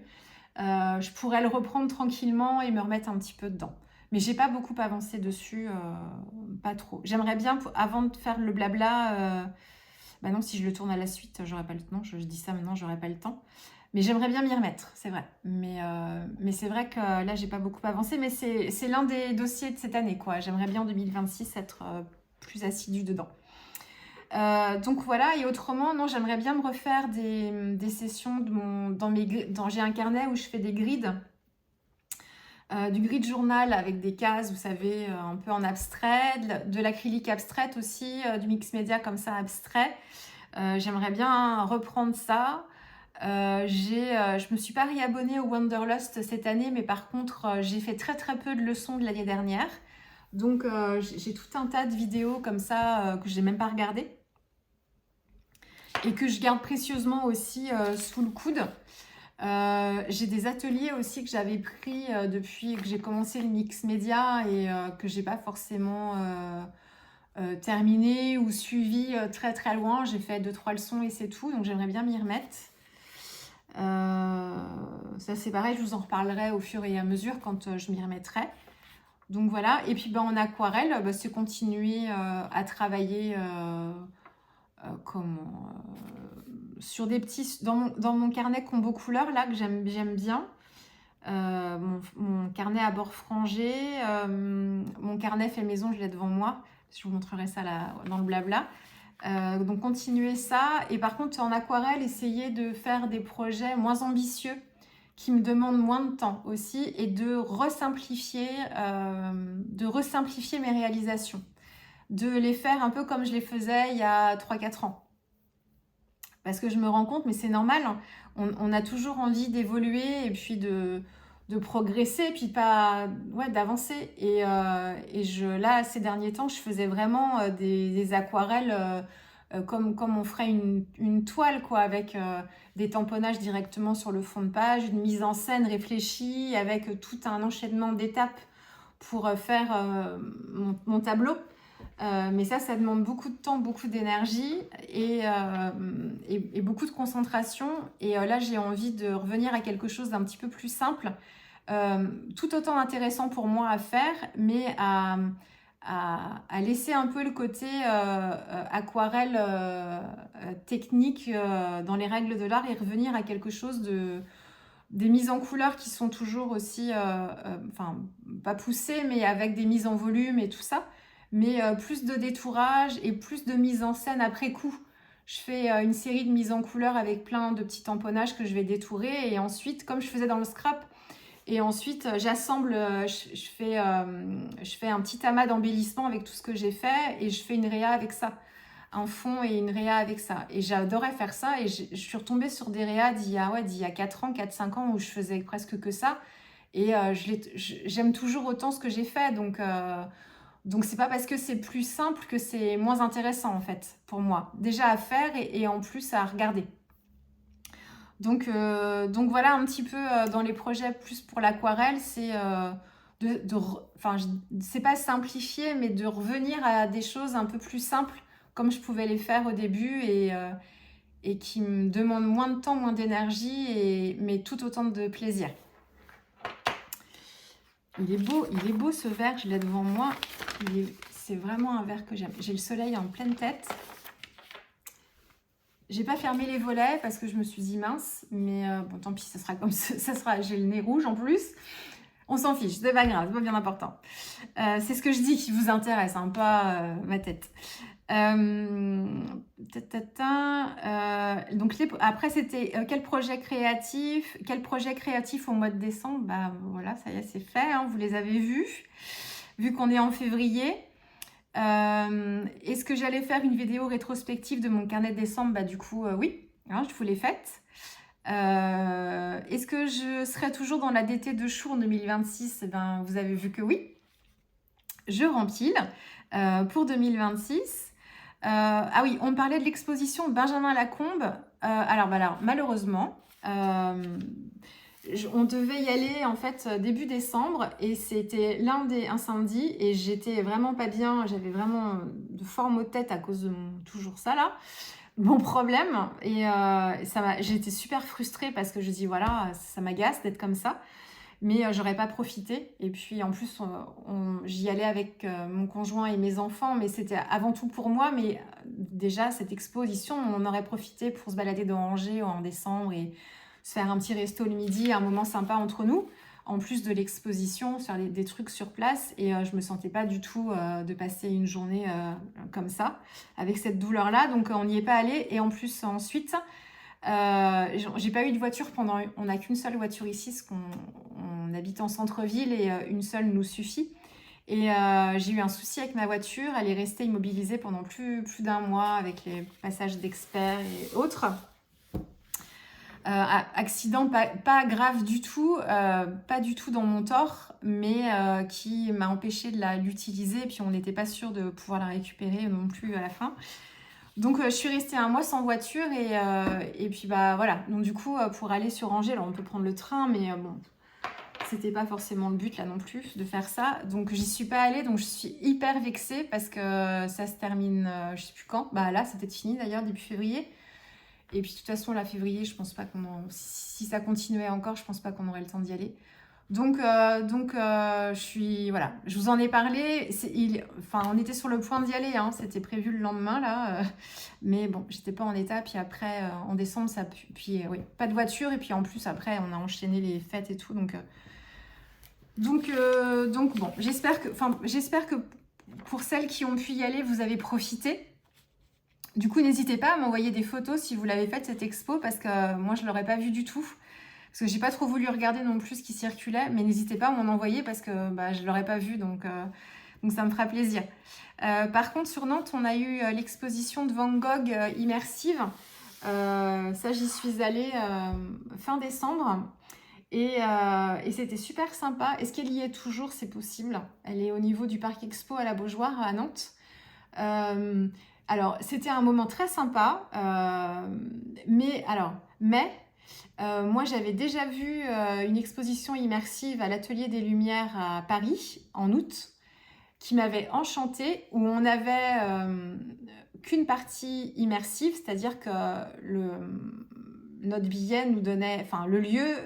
je pourrais le reprendre tranquillement et me remettre un petit peu dedans. Mais j'ai pas beaucoup avancé dessus, pas trop. J'aimerais bien, avant de faire le blabla, non, si je le tourne à la suite, j'aurais pas le temps. Je dis ça maintenant, j'aurais pas le temps. Mais j'aimerais bien m'y remettre, c'est vrai. Mais c'est vrai que là, j'ai pas beaucoup avancé. Mais c'est l'un des dossiers de cette année, quoi. J'aimerais bien en 2026 être plus assidue dedans. Donc voilà. Et autrement, non, j'aimerais bien me refaire des sessions j'ai un carnet où je fais des grids. Du grid journal avec des cases, vous savez, un peu en abstrait. De l'acrylique abstraite aussi, du mix média comme ça, abstrait. J'aimerais bien reprendre ça. Je me suis pas réabonnée au Wanderlust cette année, mais par contre, j'ai fait très peu de leçons de l'année dernière. Donc, j'ai tout un tas de vidéos comme ça que je n'ai même pas regardées et que je garde précieusement aussi sous le coude. J'ai des ateliers aussi que j'avais pris depuis que j'ai commencé le mix média et que j'ai pas forcément terminé ou suivi très loin. J'ai fait 2-3 leçons et c'est tout, donc j'aimerais bien m'y remettre. Ça c'est pareil, je vous en reparlerai au fur et à mesure quand je m'y remettrai. Donc voilà, et puis en aquarelle, c'est continuer à travailler sur des petits... Dans mon carnet combo couleurs, là, que j'aime bien, mon carnet à bord frangé, mon carnet fait maison, je l'ai devant moi, je vous montrerai ça là, dans le blabla. Donc continuer ça, et par contre en aquarelle, essayer de faire des projets moins ambitieux, qui me demandent moins de temps aussi, et de resimplifier mes réalisations. De les faire un peu comme je les faisais il y a 3-4 ans. Parce que je me rends compte, mais c'est normal, hein, on a toujours envie d'évoluer et puis de progresser, puis d'avancer. Et là, ces derniers temps, je faisais vraiment des aquarelles comme on ferait une toile, quoi, avec des tamponnages directement sur le fond de page, une mise en scène réfléchie, avec tout un enchaînement d'étapes pour faire mon tableau. Mais ça demande beaucoup de temps, beaucoup d'énergie et beaucoup de concentration. Et là, j'ai envie de revenir à quelque chose d'un petit peu plus simple, tout autant intéressant pour moi à faire, mais à laisser un peu le côté aquarelle technique dans les règles de l'art et revenir à quelque chose des mises en couleur qui sont toujours aussi, pas poussées, mais avec des mises en volume et tout ça. mais plus de détourage et plus de mise en scène après coup. Je fais une série de mises en couleur avec plein de petits tamponnages que je vais détourer et ensuite, comme je faisais dans le scrap, et ensuite j'assemble, je fais un petit amas d'embellissement avec tout ce que j'ai fait et je fais une réa avec ça. Un fond et une réa avec ça. Et j'adorais faire ça et je suis retombée sur des réas d'il y a 4 ans, 4-5 ans où je faisais presque que ça. Et j'aime toujours autant ce que j'ai fait. Donc c'est pas parce que c'est plus simple que c'est moins intéressant en fait pour moi. Déjà à faire et en plus à regarder. Donc voilà un petit peu dans les projets plus pour l'aquarelle, c'est enfin c'est pas simplifier mais de revenir à des choses un peu plus simples comme je pouvais les faire au début et qui me demandent moins de temps, moins d'énergie mais tout autant de plaisir. Il est beau ce verre, je l'ai devant moi. C'est vraiment un verre que j'aime. J'ai le soleil en pleine tête. J'ai pas fermé les volets parce que je me suis dit mince, mais bon tant pis, ça sera comme ça sera. J'ai le nez rouge en plus. On s'en fiche, c'est pas grave, c'est pas bien important. C'est ce que je dis qui vous intéresse, hein, pas ma tête. Donc après c'était quel projet créatif au mois de décembre. Bah voilà, ça y est, c'est fait, hein, vous les avez vus, vu qu'on est en février. Est-ce que j'allais faire une vidéo rétrospective de mon carnet de décembre? Bah du coup oui, hein, je vous l'ai faite. Est-ce que je serai toujours dans la DT de Chou en 2026? Eh ben, vous avez vu que oui. Je rempile pour 2026. Ah oui, on parlait de l'exposition Benjamin Lacombe. Alors malheureusement, on devait y aller en fait début décembre et c'était un samedi et j'étais vraiment pas bien. J'avais vraiment de forts maux de tête à cause de toujours ça là. Mon problème et j'étais super frustrée parce que je dis voilà, ça m'agace d'être comme ça. Mais j'aurais pas profité. Et puis en plus, j'y allais avec mon conjoint et mes enfants, mais c'était avant tout pour moi. Mais déjà, cette exposition, on aurait profité pour se balader dans Angers en décembre et se faire un petit resto le midi, un moment sympa entre nous. En plus de l'exposition, faire des trucs sur place. Et je me sentais pas du tout de passer une journée comme ça, avec cette douleur-là. Donc on n'y est pas allé. Et en plus, ensuite... j'ai pas eu de voiture on n'a qu'une seule voiture ici parce qu'on habite en centre-ville et une seule nous suffit et j'ai eu un souci avec ma voiture, elle est restée immobilisée pendant plus d'un mois avec les passages d'experts et autres. Accident pas grave du tout, pas du tout dans mon tort, mais qui m'a empêché de l'utiliser et puis on n'était pas sûr de pouvoir la récupérer non plus à la fin. Donc je suis restée un mois sans voiture et puis bah voilà. Donc du coup pour aller sur Angers, alors on peut prendre le train, mais bon, c'était pas forcément le but là non plus de faire ça. Donc j'y suis pas allée, donc je suis hyper vexée parce que ça se termine, je sais plus quand. Bah là c'était fini d'ailleurs début février. Et puis de toute façon là février, je pense pas si ça continuait encore, je pense pas qu'on aurait le temps d'y aller. Donc je suis voilà, je vous en ai parlé. On était sur le point d'y aller, hein, c'était prévu le lendemain là, mais bon, j'étais pas en état. Puis après, en décembre, oui, pas de voiture et puis en plus après, on a enchaîné les fêtes et tout, donc bon, j'espère que pour celles qui ont pu y aller, vous avez profité. Du coup, n'hésitez pas à m'envoyer des photos si vous l'avez faite cette expo parce que moi je l'aurais pas vue du tout. Parce que j'ai pas trop voulu regarder non plus ce qui circulait, mais n'hésitez pas à m'en envoyer parce que je ne l'aurais pas vu, donc ça me fera plaisir. Par contre, sur Nantes, on a eu l'exposition de Van Gogh immersive. Ça, j'y suis allée fin décembre et c'était super sympa. Est-ce qu'elle y est toujours? C'est possible. Elle est au niveau du Parc Expo à la Beaujoire à Nantes. Alors, c'était un moment très sympa, mais moi, j'avais déjà vu une exposition immersive à l'Atelier des Lumières à Paris, en août, qui m'avait enchantée, où on n'avait qu'une partie immersive, c'est-à-dire que notre billet nous donnait... Enfin, le lieu...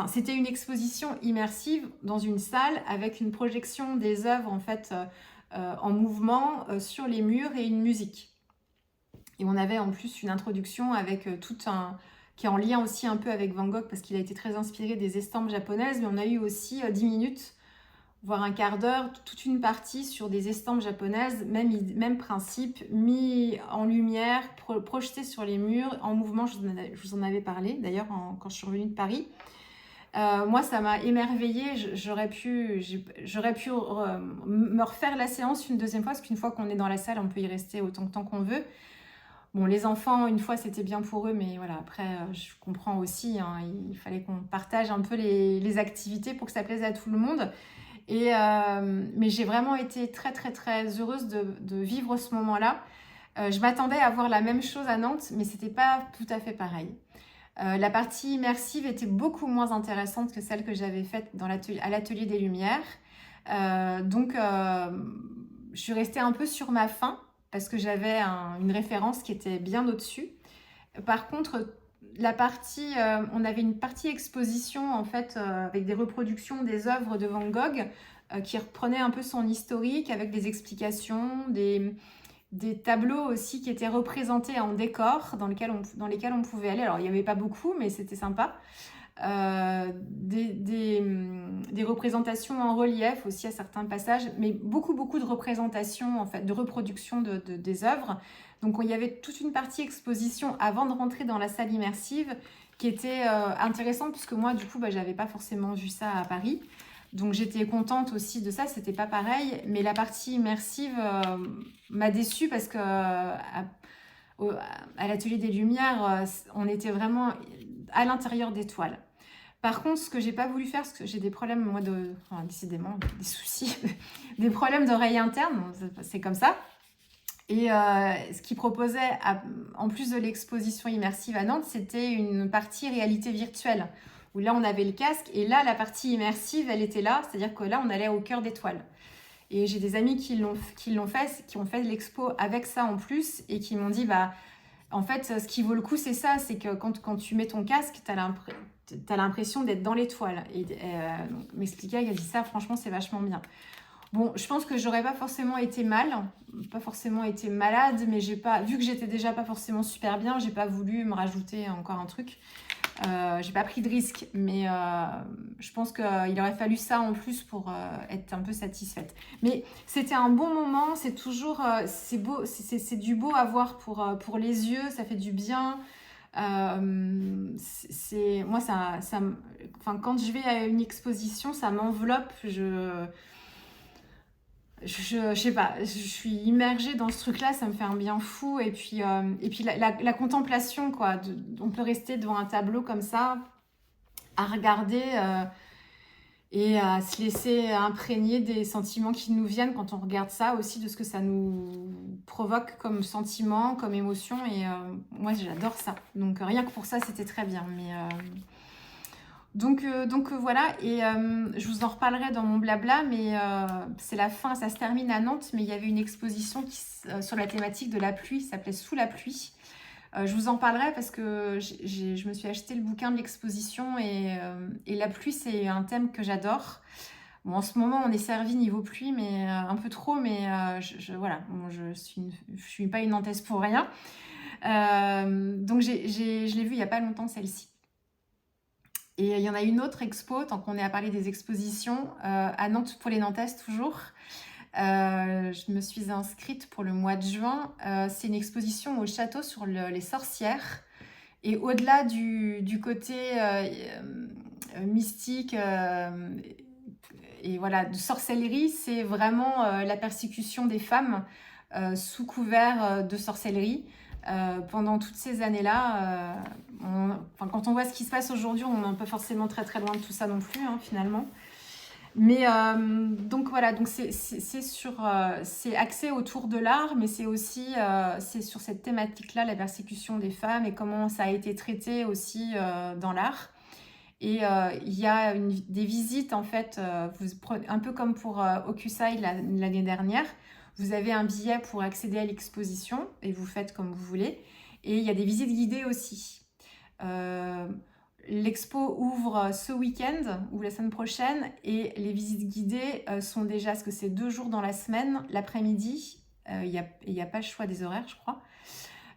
c'était une exposition immersive dans une salle avec une projection des œuvres, en fait, en mouvement sur les murs et une musique. Et on avait en plus une introduction avec qui est en lien aussi un peu avec Van Gogh parce qu'il a été très inspiré des estampes japonaises, mais on a eu aussi 10 minutes voire un quart d'heure, toute une partie sur des estampes japonaises, même principe, mis en lumière, projeté sur les murs, en mouvement. Je vous en avais parlé d'ailleurs quand je suis revenue de Paris. Moi, ça m'a émerveillée. J'aurais pu me refaire la séance une deuxième fois, parce qu'une fois qu'on est dans la salle, on peut y rester autant de temps qu'on veut. Bon, les enfants, une fois, c'était bien pour eux, mais voilà, après, je comprends aussi, hein, il fallait qu'on partage un peu les activités pour que ça plaise à tout le monde. Mais j'ai vraiment été très, très, très heureuse de vivre ce moment-là. Je m'attendais à voir la même chose à Nantes, mais c'était pas tout à fait pareil. La partie immersive était beaucoup moins intéressante que celle que j'avais faite à l'atelier des Lumières. Je suis restée un peu sur ma faim, parce que j'avais une référence qui était bien au-dessus. Par contre, on avait une partie exposition en fait avec des reproductions des œuvres de Van Gogh qui reprenaient un peu son historique avec des explications, des tableaux aussi qui étaient représentés en décor dans lesquels on pouvait aller. Alors il n'y avait pas beaucoup, mais c'était sympa. Des représentations en relief aussi à certains passages, mais beaucoup de représentations en fait, de reproduction des œuvres. Donc il y avait toute une partie exposition avant de rentrer dans la salle immersive qui était intéressante, puisque moi du coup j'avais pas forcément vu ça à Paris, donc j'étais contente aussi de ça. C'était pas pareil, mais la partie immersive m'a déçue, parce que à l'atelier des Lumières on était vraiment à l'intérieur des toiles. Par contre, ce que j'ai pas voulu faire, parce que j'ai des problèmes, moi, décidément, des soucis, des problèmes d'oreille interne, c'est comme ça. Et ce qu'ils proposaient, en plus de l'exposition immersive à Nantes, c'était une partie réalité virtuelle, où là, on avait le casque, et là, la partie immersive, elle était là, c'est-à-dire que là, on allait au cœur des toiles. Et j'ai des amis qui ont fait l'expo avec ça en plus, et qui m'ont dit, en fait, ce qui vaut le coup, c'est ça, c'est que quand tu mets ton casque, t'as l'impression d'être dans les toiles. Et m'expliquait, il a dit ça, franchement, c'est vachement bien. Bon, je pense que j'aurais pas forcément été malade, mais vu que j'étais déjà pas forcément super bien, j'ai pas voulu me rajouter encore un truc. J'ai pas pris de risque, mais je pense qu'il aurait fallu ça en plus pour être un peu satisfaite. Mais c'était un bon moment, c'est toujours c'est beau, c'est du beau à voir pour les yeux, ça fait du bien. Moi enfin, quand je vais à une exposition, ça m'enveloppe. Je sais pas, je suis immergée dans ce truc-là, ça me fait un bien fou. Et puis la contemplation, quoi. On peut rester devant un tableau comme ça, à regarder et à se laisser imprégner des sentiments qui nous viennent quand on regarde ça, aussi de ce que ça nous provoque comme sentiment, comme émotion. Et moi, j'adore ça. Donc rien que pour ça, c'était très bien. Mais Donc voilà, et je vous en reparlerai dans mon blabla, mais c'est la fin, ça se termine à Nantes, mais il y avait une exposition sur la thématique de la pluie, ça s'appelait Sous la pluie. Je vous en parlerai parce que je me suis acheté le bouquin de l'exposition, et la pluie, c'est un thème que j'adore. Bon, en ce moment, on est servi niveau pluie, mais un peu trop, mais voilà, bon, je suis pas une Nantaise pour rien. Donc je l'ai vue il n'y a pas longtemps, celle-ci. Et il y en a une autre expo, tant qu'on est à parler des expositions, à Nantes pour les Nantaises toujours. Je me suis inscrite pour le mois de juin. C'est une exposition au château sur les sorcières. Et au-delà du côté mystique et voilà, de sorcellerie, c'est vraiment la persécution des femmes sous couvert de sorcellerie. Pendant toutes ces années-là, quand on voit ce qui se passe aujourd'hui, on n'est pas forcément très très loin de tout ça non plus, hein, finalement. Mais donc voilà, donc c'est axé autour de l'art, mais c'est aussi c'est sur cette thématique-là, la persécution des femmes, et comment ça a été traité aussi dans l'art. Et il y a des visites, en fait, un peu comme pour Hokusai l'année dernière. Vous avez un billet pour accéder à l'exposition et vous faites comme vous voulez. Et il y a des visites guidées aussi. L'expo ouvre ce week-end ou la semaine prochaine, et les visites guidées sont déjà, parce que c'est 2 jours dans la semaine, l'après-midi. Il n'y a pas le choix des horaires, je crois.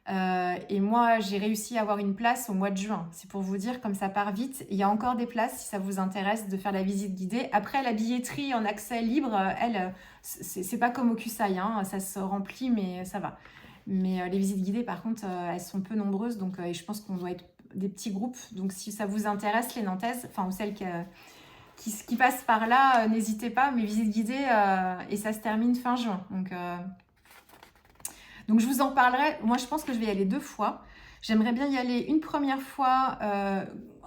Et moi, j'ai réussi à avoir une place au mois de juin. C'est pour vous dire, comme ça part vite. Il y a encore des places si ça vous intéresse de faire la visite guidée. Après, la billetterie en accès libre, elle, c'est pas comme au QSAI, hein, ça se remplit, mais ça va. Mais les visites guidées, par contre, elles sont peu nombreuses. Donc, et je pense qu'on doit être des petits groupes. Donc, si ça vous intéresse, les Nantaises, enfin, ou celles qui passent par là, n'hésitez pas. Mes visites guidées, et ça se termine fin juin. Donc, je vous en parlerai. Moi, je pense que je vais y aller 2 fois. J'aimerais bien y aller une première fois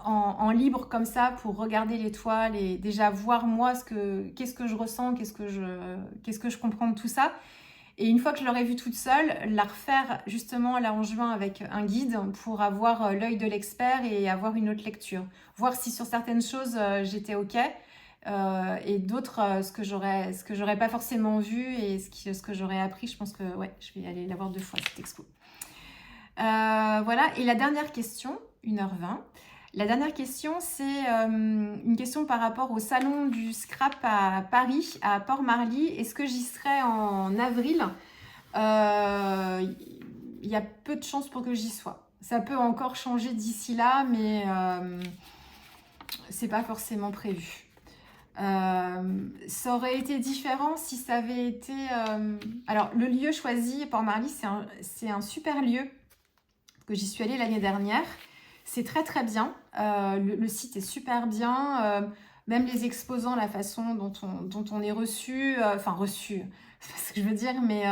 en libre comme ça pour regarder l'étoile et déjà voir moi qu'est-ce que je ressens, qu'est-ce que je comprends de tout ça. Et une fois que je l'aurai vue toute seule, la refaire justement là en juin avec un guide pour avoir l'œil de l'expert et avoir une autre lecture. Voir si sur certaines choses j'étais OK. Et d'autres, ce que j'aurais pas forcément vu et ce que j'aurais appris, je pense que ouais, je vais aller la voir 2 fois cette expo. Voilà, et la dernière question, 1h20. La dernière question, c'est une question par rapport au salon du scrap à Paris, à Port-Marly. Est-ce que j'y serai en avril? Il y a peu de chances pour que j'y sois. Ça peut encore changer d'ici là, mais c'est pas forcément prévu. Ça aurait été différent si ça avait été... Alors, le lieu choisi, Port-Marly, c'est un super lieu que j'y suis allée l'année dernière. C'est très très bien. Le site est super bien. Même les exposants, la façon dont on est reçu, reçu, c'est pas ce que je veux dire, mais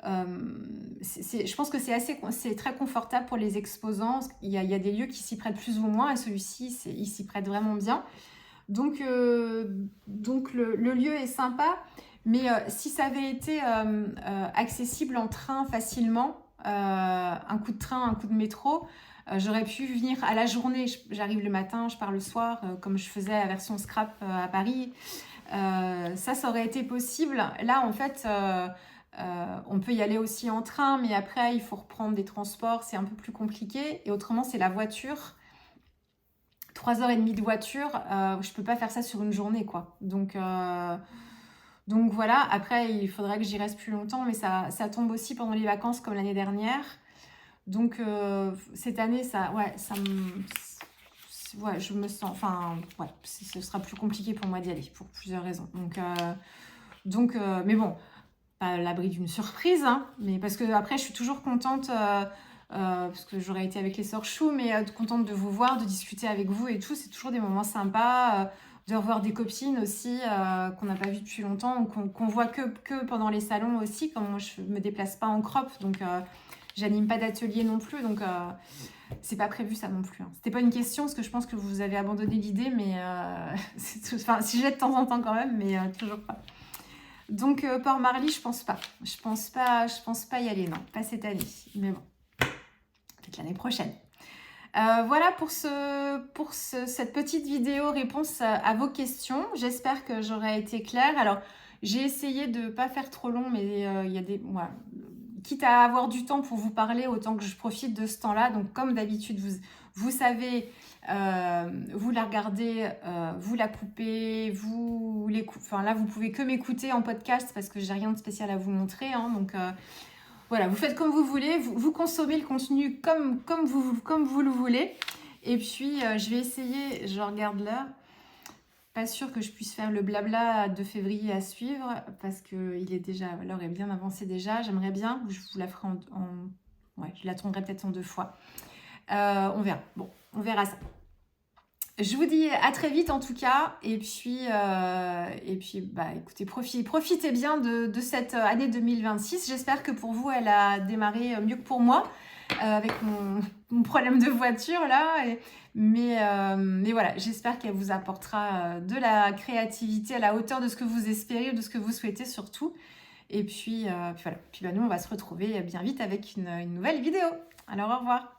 je pense que c'est très confortable pour les exposants. Il y a des lieux qui s'y prêtent plus ou moins et celui-ci, il s'y prête vraiment bien. Donc le lieu est sympa, mais si ça avait été accessible en train facilement, un coup de train, un coup de métro, j'aurais pu venir à la journée. J'arrive le matin, je pars le soir, comme je faisais la version scrap à Paris. Ça aurait été possible. Là, en fait, on peut y aller aussi en train, mais après, il faut reprendre des transports, c'est un peu plus compliqué. Et autrement, c'est la voiture. 3h30 de voiture, je peux pas faire ça sur une journée, quoi. Donc voilà, après, il faudrait que j'y reste plus longtemps, mais ça tombe aussi pendant les vacances comme l'année dernière. Donc, cette année, je me sens... ce sera plus compliqué pour moi d'y aller, pour plusieurs raisons. Mais bon, pas à l'abri d'une surprise, hein, mais parce que après, je suis toujours contente... parce que j'aurais été avec les sœurs Chou, mais contente de vous voir, de discuter avec vous et tout. C'est toujours des moments sympas, de revoir des copines aussi qu'on n'a pas vues depuis longtemps, ou qu'on voit que pendant les salons aussi, comme moi je me déplace pas en crop, donc j'anime pas d'atelier non plus, donc c'est pas prévu ça non plus. Hein. C'était pas une question, parce que je pense que vous avez abandonné l'idée, mais si je l'ai de temps en temps quand même, mais toujours pas. Donc Port-Marly, je pense pas y aller, non, pas cette année, mais bon. Peut-être l'année prochaine. Voilà pour cette petite vidéo réponse à vos questions. J'espère que j'aurai été claire. Alors, j'ai essayé de ne pas faire trop long, mais il y a des... Voilà. Quitte à avoir du temps pour vous parler, autant que je profite de ce temps-là. Donc, comme d'habitude, vous savez, vous la regardez, vous la coupez, là, vous pouvez que m'écouter en podcast parce que j'ai rien de spécial à vous montrer. Hein, donc... Voilà, vous faites comme vous voulez, vous consommez le contenu comme vous le voulez. Et puis, je vais essayer, je regarde l'heure. Pas sûr que je puisse faire le blabla de février à suivre parce que l'heure est bien avancée déjà. J'aimerais bien, je vous la ferai je la tournerai peut-être en 2 fois. On verra. Bon, on verra ça. Je vous dis à très vite en tout cas, et puis écoutez, profitez bien de cette année 2026. J'espère que pour vous, elle a démarré mieux que pour moi, avec mon problème de voiture là. Mais voilà, j'espère qu'elle vous apportera de la créativité à la hauteur de ce que vous espérez, de ce que vous souhaitez surtout. Et puis voilà, nous on va se retrouver bien vite avec une nouvelle vidéo. Alors au revoir.